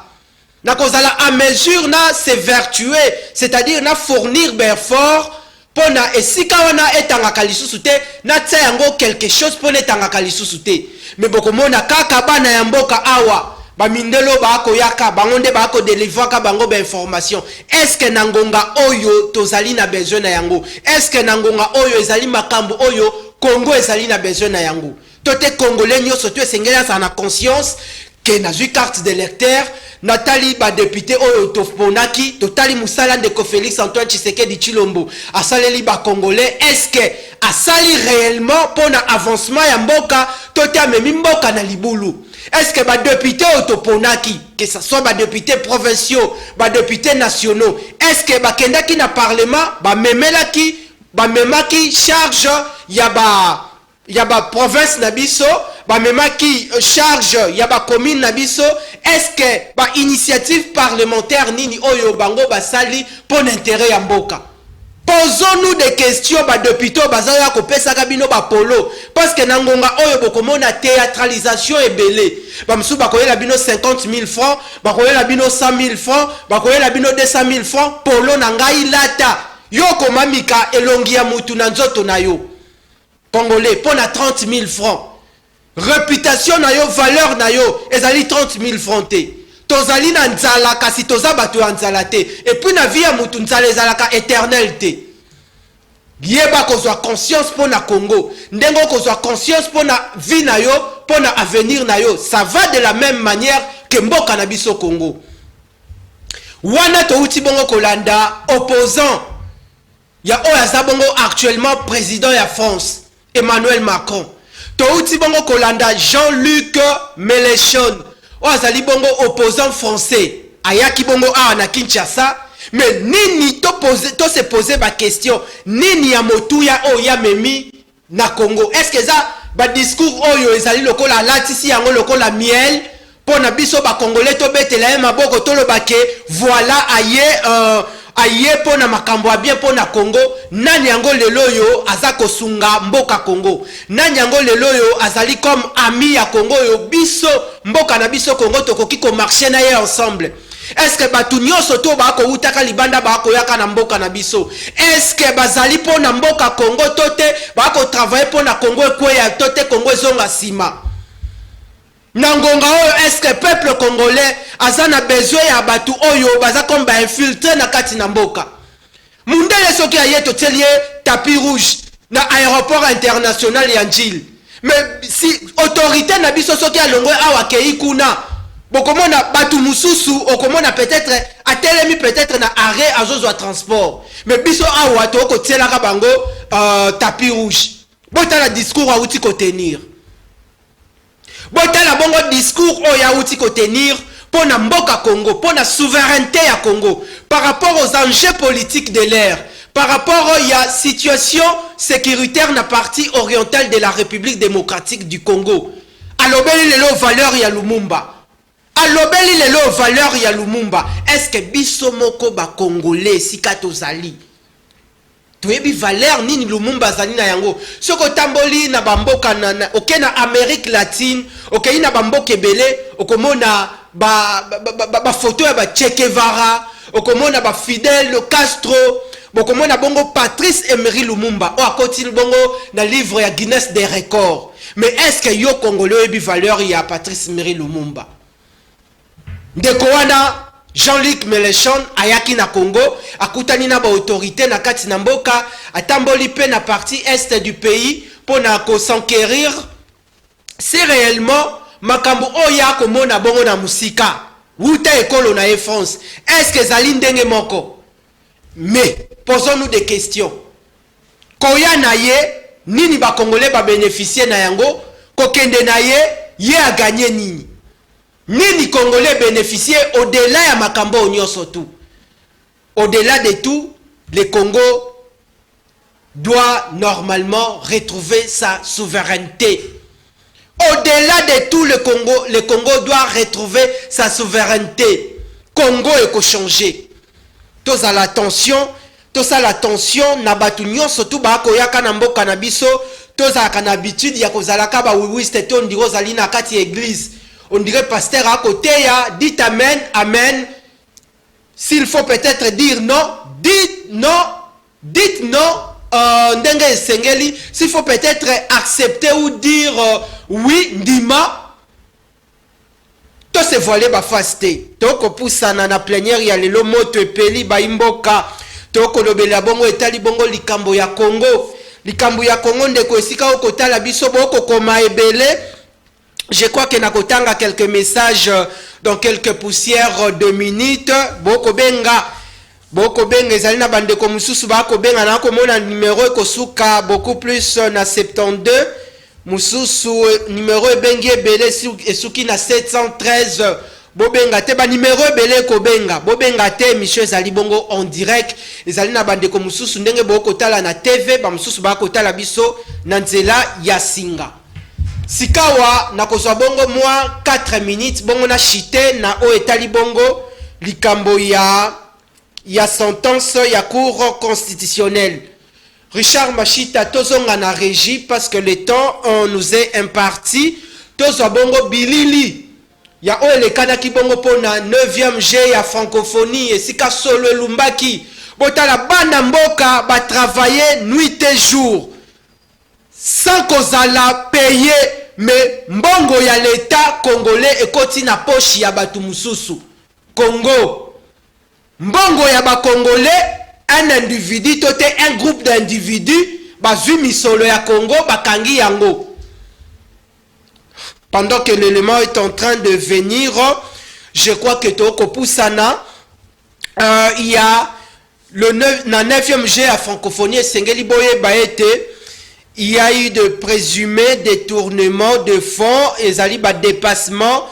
na kozala à mesure na se vertuer c'est-à-dire na fournir fort pona esika wana etangaka lisusu te na tsa yango quelque chose pona etangaka lisusu te mais bokomona kaka bana ya mboka awa bamindelo bako yaka bango nde bako délivrer ka bango ba information. Est-ce que nangonga oyo tozali na besoin na yango? Est-ce que nangonga oyo ezali makambo oyo Congo ezali na besoin na yango? Tote Congolais nyoso to esengela sa na conscience que na ju carte d'électeur Nathalie ba député oyo toponaki totali musala ndeko Félix Antoine Tshisekedi Tshilombo asaleli ba Congolais. Est-ce que asali réellement pona avancement ya mboka tote amemi mboka na libulu? Est-ce que ba député otoponaki que ce soit ba député provinciaux ba député nationaux est-ce que ba kendaki na parlement ba memaki charge ya ba province na biso ba memaki charge ya ba commune na biso? Est-ce que ba initiative parlementaire nini oyo bango basali pour l'intérêt ya mboka? Posons-nous des questions ba député bazaya ko pesa ka bino ba polo parce que nangonga oyo bokomona théâtralisation ebele bamsu bakoyela bino 50 000 francs bakoyela bino 100 000 francs bakoyela bino 200 000 francs polo na ngai lata yo komamika elongi ya mutu na nzoto na yo Congolais pona 30 000 francs réputation na yo valeur na yo ezali 30 000 francs te tozali na nzala kasi toza bato ya nzala te et puis na vie ya mutu nzala ezalaka éternel te. Yeba kozwa conscience pona Congo ndengo kozwa conscience pona vie na yo pona avenir na yo ça va de la même manière que mboka na biso Congo wana to uti bongo kolanda opposant ya oya za bongo actuellement président ya France Emmanuel Macron to uti bongo kolanda Jean-Luc Mélenchon oazali bongo opposant français ayaki bongo awa na Kinshasa mais nini to se poser ba question nini ya motuya oya memi na Congo? Est-ce que ça ba discours oyo ezali lokola latisi yango lokola miel pona biso ba Congolais to betela maboko to lobake voilà aye pona makambo a bien pona Congo? Nani yango lelo yo azako sunga mboka Congo? Nani yango lelo yo azali comme ami ya Congo yo biso mboka na biso Congo tokoki ko marcher na ye ensemble? Est-ce que batu nyonso to bako utaka libanda bako yaka na mboka na biso? Est-ce que bazali pona mboka Congo tote bako travailler pona Congo ekweya tote Congo ezonga sima? Nangonga oyo est-ce que peuple congolais azana besoin ya batu oyo baza comme ba infiltrer na kati na mboka? Mundele soki aye to telie tapis rouge na aéroport international ya Njili mais si autorité na biso soki alongo awa kei kuna bokomona batu mususu okomona peut-être atelemi peut-être na arrêt azozwa transport mais biso awa to ko tielaka bango tapis rouge botala discours auti ko tenir botala bongo discours oya auti ko tenir pour na mboka Congo pour na souveraineté ya Congo par rapport aux enjeux politiques de l'ère par rapport à la situation sécuritaire na partie orientale de la République démocratique du Congo. Alobeli lelo valeur ya Lumumba. Alobeli lelo valeur ya Lumumba. Est-ce que biso moko ba Congolais sika tozali? Toyebi valeur nini Lumumba zali na yango? Soko tamboli na bamboka na oke na Amérique latine, oke na bamboka ebele, okomona ba photo ya ba Che Guevara, okomona ba Fidel Castro. Bokomona bongo Patrice Emery Lumumba o akoti bongo na livre ya Guinness des records. Mais est-ce que yo Congolais ebi valeur ya Patrice Emery Lumumba? Ndeko wana Jean-Luc Mélenchon ayaki na Congo akutani na ba autorité na kati na mboka atamboli pe na partie est du pays pour na ko s'enquérir si réellement makambo oya komona bongo na musika wuta ekolo na France. Est-ce que zali ndenge moko? Mais posons-nous des questions. Koya na ye nini ba Congolais ba bénéficier na yango, kokende na ye a gagné nini? Nini Congolais bénéficier au-delà ya makambo onyoso tout. Au-delà de tout, le Congo doit normalement retrouver sa souveraineté. Au-delà de tout, le Congo doit retrouver sa souveraineté. Congo est changer. Tous à l'attention, na batu nyonso tu ba ko yaka na mboka na biso, tous à kana habitude ya kozalaka ba wiwi c'était on dirait zali na kati église. On dirait pasteur à côté ya dit amen, amen. S'il faut peut-être dire non, dites non, ndenge sengeli, s'il faut peut-être accepter ou dire oui, ndima. To se voiler ba faste to ko pusana na plénière ya lelo moto epeli ba imboka to ko lobela bongo etali bongo likambo ya Congo ndeko esika okotala biso boko koma ebele. Je crois que na kotanga quelques messages dans quelques poussières de minutes boko benga ezali na bandeko mususu ba ko benga na ko mona numéro ekosuka beaucoup plus na 72 Mususu numéro ebengi ebele esuki na 713 bobenga te ba numéro ebele ko benga bobenga te monsieur ezali bongo en direct ezali na bandeko mususu ndenge bokotala na TV ba mususu ba kotala biso na nzela ya singa sikawa na kozwa bongo moi 4 minutes bongo na chite na o etali bongo likambo ya sentence ya cour constitutionnelle. Richard Machita tozonga na régie parce que le temps on nous est imparti. Tozo bongo bilili ya o elekana ki bongo pona 9e G ya francophonie et sika solo lumbaki botala bana mboka ba travailler nuit et jour sans kozala payer mais mbongo ya l'état congolais ekoti na poche ya batu mususu Congo mbongo ya ba congolais un individu, toté un groupe d'individus, bazui misolo ya Congo, bakangi yango. Pendant que l'élément est en train de venir, je crois que Toko Poussana, il y a le 9e G à francophonie, Sengeli Boye Baete, il y a eu de présumés détournements de fonds, et zali ba dépassement,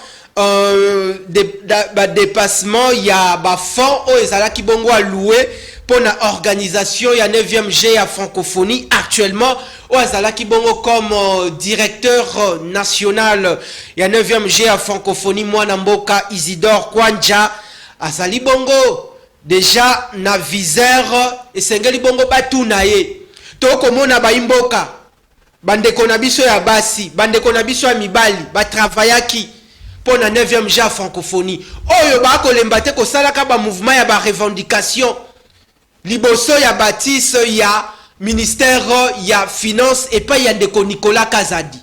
dépassement, il y a ba fonds, oh, ezala ki bongo a loué, pour la organisation, il y a 9e G à francophonie actuellement. Oazala Kibongo comme directeur national. Il y a 9e G à francophonie. Moi, Namboka Isidore Kwanja. Azali Bongo. Déjà, na viseur. Et Sengeli Bongo Batunaye. Toko Mona Baimboka. Bande Konabiso ya Basi. Bande Konabiso ya Mibali. Ba travaillaki. Pour la 9e G à francophonie. Oyo ba kolembate ko salaka ba mouvement ya ba revendication. Liboso ya Baptiste ya ministère ya finance et pas ya ndeko Nicolas Kazadi.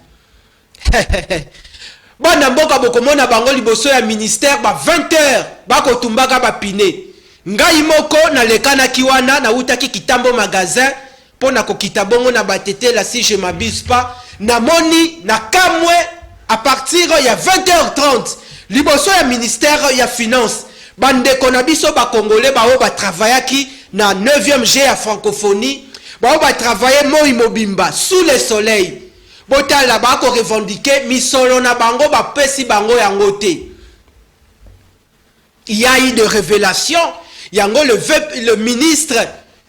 Bana mboka bokomona bango liboso ya ministère ba 20h bako tumbaka ba pine. Ngai moko na lekana kiwana na utaki kitambo magasin pona kokita bongo na batete la si je m'abuse pas namoni na kamwe à partir ya 20h30 liboso ya ministère ya finance bandeko na biso ba congolais bao ba travaillaki na 9e G ya francophonie bao ba travailler moi mobimba sous le soleil botala ba ko revendiquer misolo na bango ba pesi bango yango te. Il y a eu de révélation yango le ministre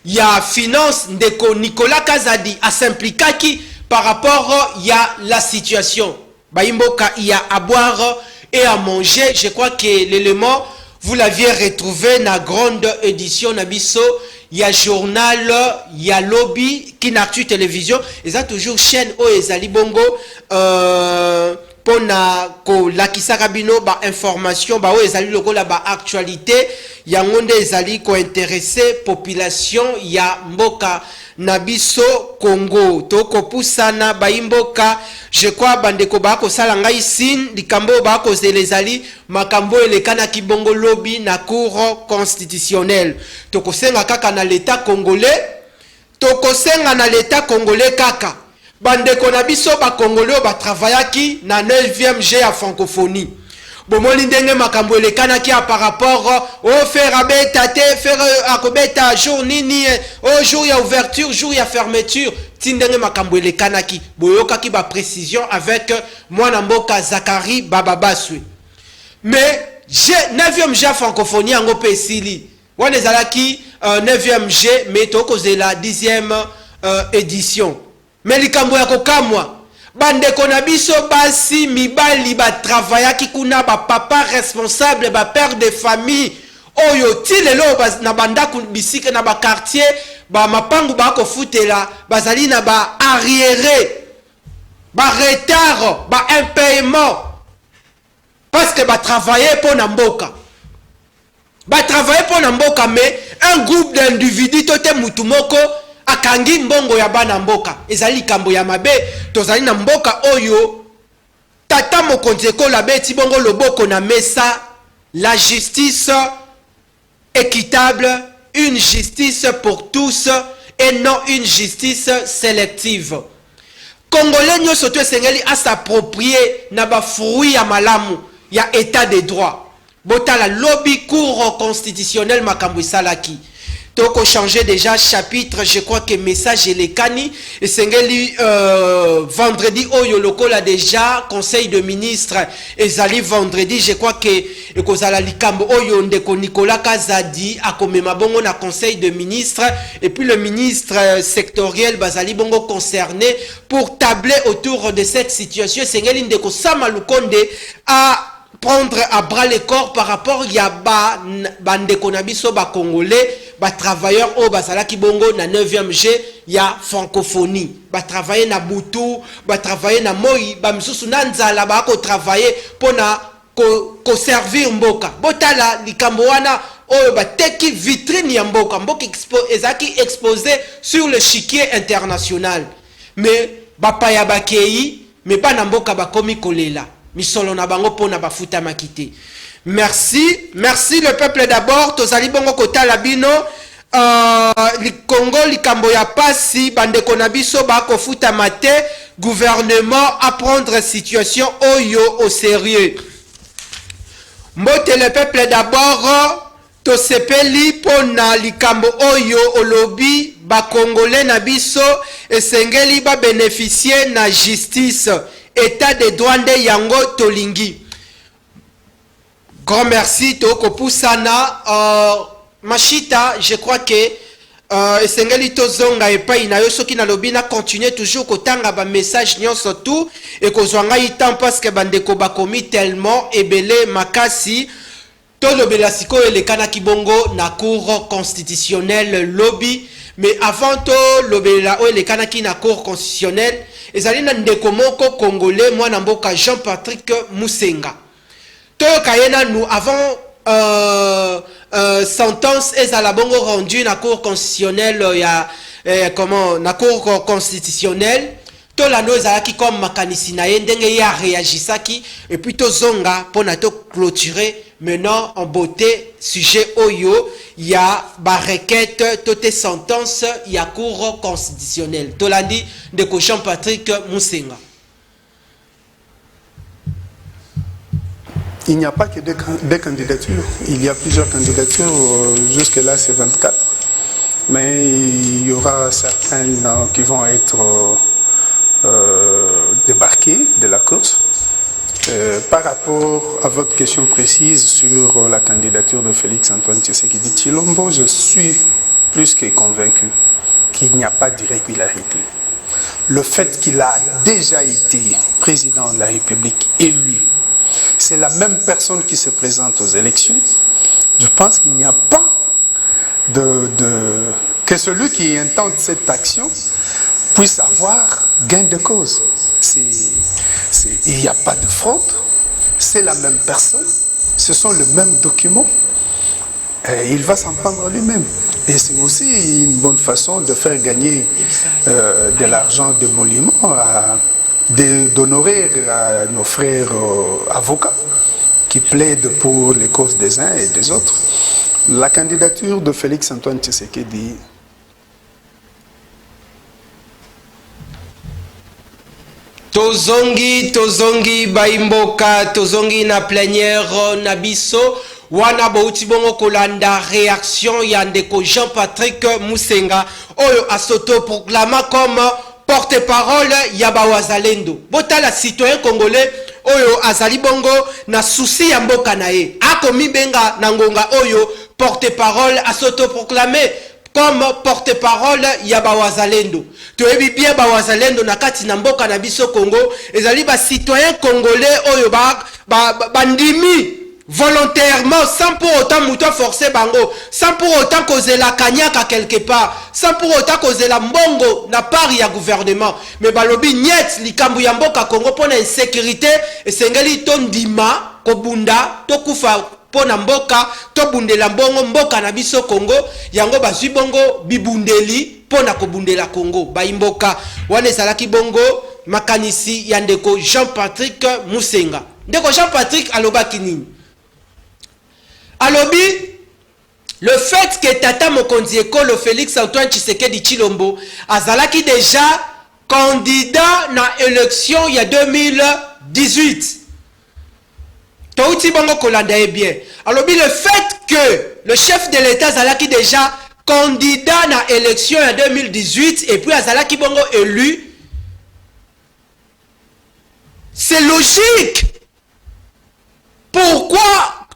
ya finance ndeko Nicolas Kazadi a s'impliqué par rapport à la situation. Baimboka, il y a à boire et à manger. Je crois que l'élément, vous l'aviez retrouvé dans la grande édition Nabiso. Il y a journal, il y a lobby, qui n'a plus télévision. Ils ont toujours chaîne au Ezali Bongo. Pona ko lakisa rabino ba information ba o ezali lokola ba actualité ya ngonde ezali ko intéresser population ya mboka nabiso Congo toko pusana ba imboka je crois bandeko ba ko sala ngai sin likambo ba ko zelezali makambo elekana kibongo lobby na cour constitutionnelle toko senga kaka na l'état congolais toko senga na l'état congolais kaka bandeko na biso ba congolais ba travaillaki na 9e G à francophonie bomoli ndenge makambo elekanaki par rapport au faire abeta te faire akobeta jour nini au jour ya ouverture jour ya fermeture tindenge makambo elekanaki boyokaki ba précision avec mwana mboka Zakari Bababaswe mais 9e G à francophonie yango pesili wana ezalaki 9e G mais tokozela 10e édition. Mais likambo ya kokamwa bandeko na biso basi mibali ba travaillaki kuna ba papa responsable ba père de famille oyo tilelo na bandaku bisike na ba quartier ba mapangu ba ko futela bazali na ba arriéré ba retard ba impayement parce que ba travailler pour na mboka mais un groupe d'individus tote mutumoko akangi mbongo ya bana mboka ezali kambo ya mabe tozali na mboka oyo tata mokonzeko la beti bongo loboko na mesa la justice équitable, une justice pour tous et non une justice sélective. Congolais nyo soto esengeli à s'approprier na ba fruit ya malamu ya état de droit botala lobby cour constitutionnel makambo salaki. Donc, changer déjà chapitre, je crois que message et les cani. Et sengeli vendredi, oyo lokola déjà conseil de ministre. Et zali vendredi, je crois que kozala likambo oyo ndeko Nicolas Kazadi a comme bongo na conseil de ministre. Et puis le ministre sectoriel bazali bongo concerné pour tabler autour de cette situation. Sengeli ndeko Sama Lukonde a prendre à bras le corps par rapport ya bandeko na biso ba congolais ba travailleurs au basalaki bongo na 9e G ya francophonie ba travailler na butu ba travailler na moi ba misusu na nzala ba ko travailler pona ko servir mboka botala likambo wana o ba teki vitrine ya mboka mboka ezaki exposé sur le chiquier international mais ba paya bakei mais pas na mboka ba komi kolela misolo na bango pona bafuta makite. Merci le peuple d'abord tozali bongo kota labino Congo likambo ya pasi bandeko na biso ba ko futa mate gouvernement à prendre situation oyo au sérieux. Mbote le peuple d'abord to sepeli pona likambo oyo olobi ba congolais na biso esengeli ba bénéficier na justice état de droit de yango tolingi. Grand merci toko pusana machita je crois que esengeli tozonga epai na yo soki na lobi na continuer toujours kotanga ba message nyonso tout et kozwanga itam parce que bandeko bakomi tellement ebele makasi to lobela siko elekana kibongo na cour constitutionnelle lobby. Mais avant to lobela o elekana ki na cour constitutionnelle ezali na ndeko moko congolais mwana mboka Jean-Patrick Musenga to kayena nous avant sentence ezala bongo rendu na cour constitutionnelle ya comment na cour constitutionnelle to la no ezalaki comme makanisi na ye ndenge ya réagisaki et puis to zonga pona to clôturer maintenant en beauté sujet oyo il y a ba requête toute sentence il y a cour constitutionnel tolandi de Jean-Patrick Musenga. Il n'y a pas que deux candidatures, il y a plusieurs candidatures, jusque-là c'est 24. Mais il y aura certaines qui vont être débarquées de la course. Par rapport à votre question précise sur la candidature de Félix Antoine Tshisekedi Tshilombo, je suis plus que convaincu qu'il n'y a pas d'irrégularité. Le fait qu'il a déjà été président de la République élu, c'est la même personne qui se présente aux élections. Je pense qu'il n'y a pas que celui qui intente cette action puisse avoir gain de cause. Il n'y a pas de fraude, c'est la même personne, ce sont les mêmes documents, et il va s'en prendre lui-même. Et c'est aussi une bonne façon de faire gagner de l'argent d'émolument, d'honorer à nos frères avocats qui plaident pour les causes des uns et des autres. La candidature de Félix Antoine Tshisekedi Tozongi baimboka tozongi na plénière na biso wana bouti bongo kolanda réaction ya ndeko Jean-Patrick Musenga oyo asoto proclama comme porte-parole ya bawazalendo botala citoyen congolais oyo azali bongo na souci ya mboka na ye akomi benga na ngonga oyo porte-parole asoto proclamer comme porte-parole ya bawazalendo. Toyebi bien bawazalendo na kati na mboka na biso Congo ezali ba citoyen congolais oyo bandimi volontairement sans pour autant muto forcer bango, sans pour autant causer la kanyaka quelque part, sans pour autant causer la mbongo na part ya gouvernement. Mais balobi niet likambu ya mboka Congo pona insécurité esengeli tondima kobunda tokufa pona mboka to bundela mbongo mboka na biso Congo yango bazwi bongo bibundeli pona kobundela Congo baimboka wane salaki bongo makanisi ya ndeko Jean-Patrick Musenga. Ndeko Jean-Patrick alobaki nini? Alobi le fait que Tata Mokonzi Ekolo Félix Antoine Tshisekedi Tshilombo azalaki déjà candidat na élection il y a 2018. Touti bongo kolanda bien. Alors le fait que le chef de l'État Zalaki déjà candidat na élection en 2018 et puis Azalaki bongo élu, c'est logique. Pourquoi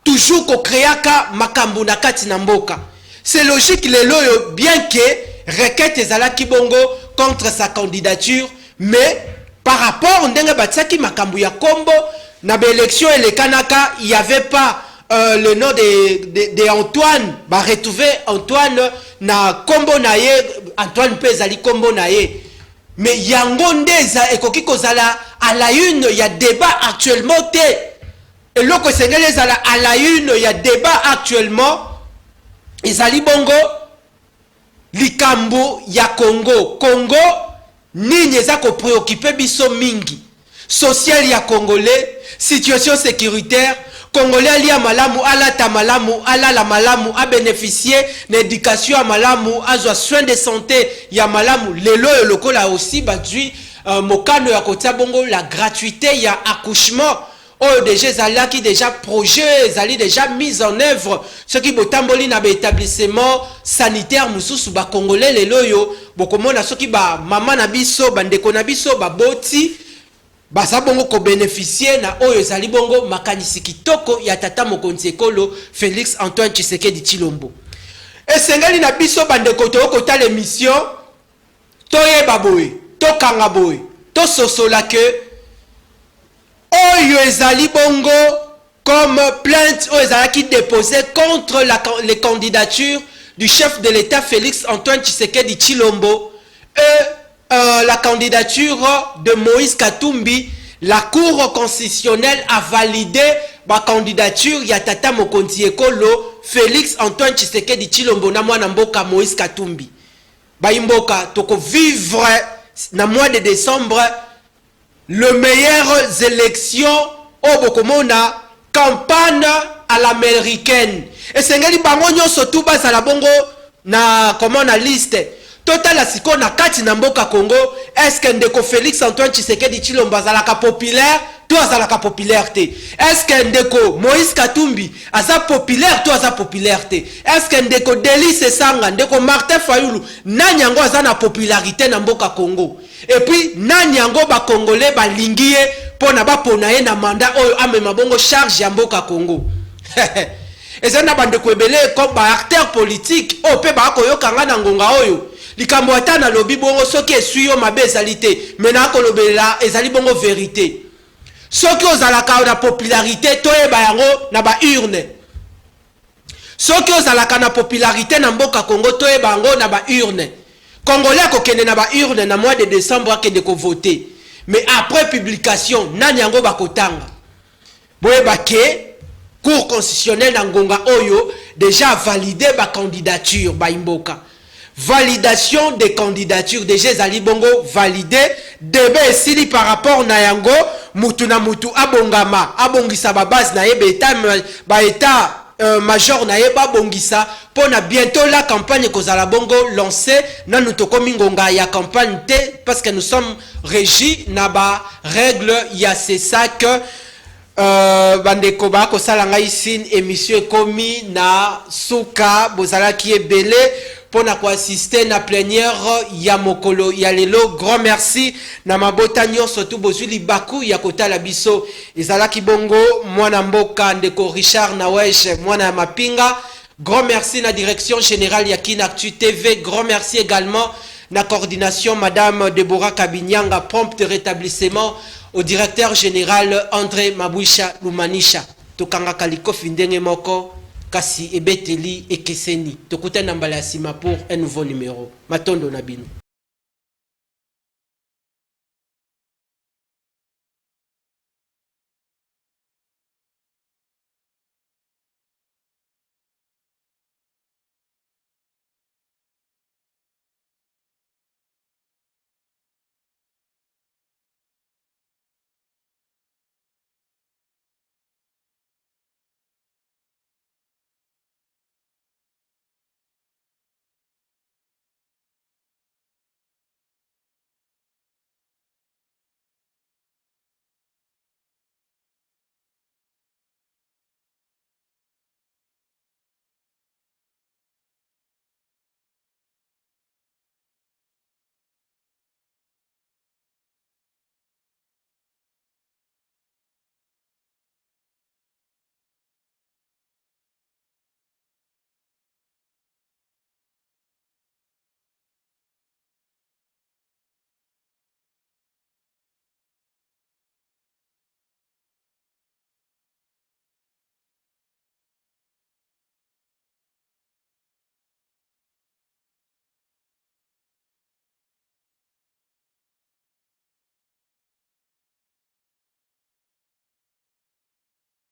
toujours ko créaka makambo na kati na mboka? C'est logique lelo bien que requête Zalaki bongo contre sa candidature, mais par rapport ndenge batsaki makambo ya kombo na l'élection et les Kanaka, il n'y avait pas le nom de Antoine. Bah retrouver Antoine na kombo naye, Antoine Pezali kombo naye. Mais yango ndeza ekoki kozala à la une, il y a débat actuellement té. Et loko sénégalais à la une, il y a débat actuellement. Ezali bongo likambo ya Congo. Congo nini eza ko préoccuper biso mingi. Social ya congolais, situation sécuritaire, congolais ali ya malamu, alata malamu, alala malamu, a bénéficier d'éducation à malamu, a soins de santé ya malamu, lelo et lokola aussi badui mokano ya kotia bongo la gratuité ya accouchement. Oh déjà zalaki déjà projet zali déjà mise en œuvre ce qui botamboli na établissement sanitaire mususu ba congolais lelo yo bokomona soki ba mama na biso bandeko na biso ba boti baza bongo ko bénéficier na oyo ezali bongo makanisi kitoko ya Tata Mokonzi Ekolo Félix Antoine Tshisekedi Tshilombo. Esengeli na biso bandeko to kota l'émission toyeba boye tokanga boye to sosola que oyo ezali bongo comme plainte oyo ezalaki déposée contre les candidatures du chef de l'État Félix Antoine Tshisekedi Tshilombo et la candidature de Moïse Katumbi, la Cour constitutionnelle a validé la candidature ya Tata Mokonzi Ekolo Félix Antoine Tshisekedi Tshilombo na mwana mboka Moïse Katumbi. Ba imboka toko vivre na mois de décembre le meilleures élections au bokomona campagne à l'américaine. Et c'est ngeli bango nyonso tout bazala bongo na comment na liste. Total la siko na kati na mboka Congo, est-ce que ndeko Félix Antoine Tshisekedi Tshilombo azalaka populaire, to azalaka populaire te? Est-ce que ndeko Moïse Katumbi aza populaire, to aza populaire te? Est-ce que ndeko Delice Sanga, ndeko Martin Fayulu, nani yango aza na popularité na mboka Congo? Et puis nani yango ba Congolais ba lingiye pona ba pona ye na mandat oyo amema bongo charge ya mboka Congo? Eza na bandeko ebele comme ba acteur politique o pe ba koyoka nga na ngonga oyo. Likambo ata na lobi bongo soki esuyo mabe ezali te, mena kolobela ezali bongo vérité. Soki ozalaka na popularité toyeba yango na ba urne. Soki ozalaka na popularité na mboka Congo toyeba yango na ba urne. Congolais kokende na ba urne na mois de décembre akende ko voter. Mais après publication nani yango bakotanga. Boyeba ke Cour constitutionnelle na ngonga oyo déjà validé ba candidature ba imboka. Validation des candidatures déjà zali bongo validé débat esili par rapport na yango mutu na mutu abongama abongisa ba base na yebe état major na yeba bongisa pona bientôt la campagne kozala bongo lancée nanu tokomi ngonga ya campagne te parce que nous sommes régis na ba règle ya c'est ça que bandeko ba ko sala ngai sin émission komi na suka bozala ki ebele pour assister na plénière ya mokolo ya lelo. Grand merci na mabota nyonso tu bozuli baku ya kotala biso ezalaki bongo mwana mboka ndeko Richard Nawesh mwana mapinga. Grand merci na direction générale ya Kinactu TV. Grand merci également na coordination madame Deborah Kabinyanga, prompt rétablissement au directeur général André Mabouisha Lumanisha. Tokanga kaliko findenge moko kasi ebeteli ekeseni tokutana mbala ya sima pour un nouveau numéro. Matondo na bino.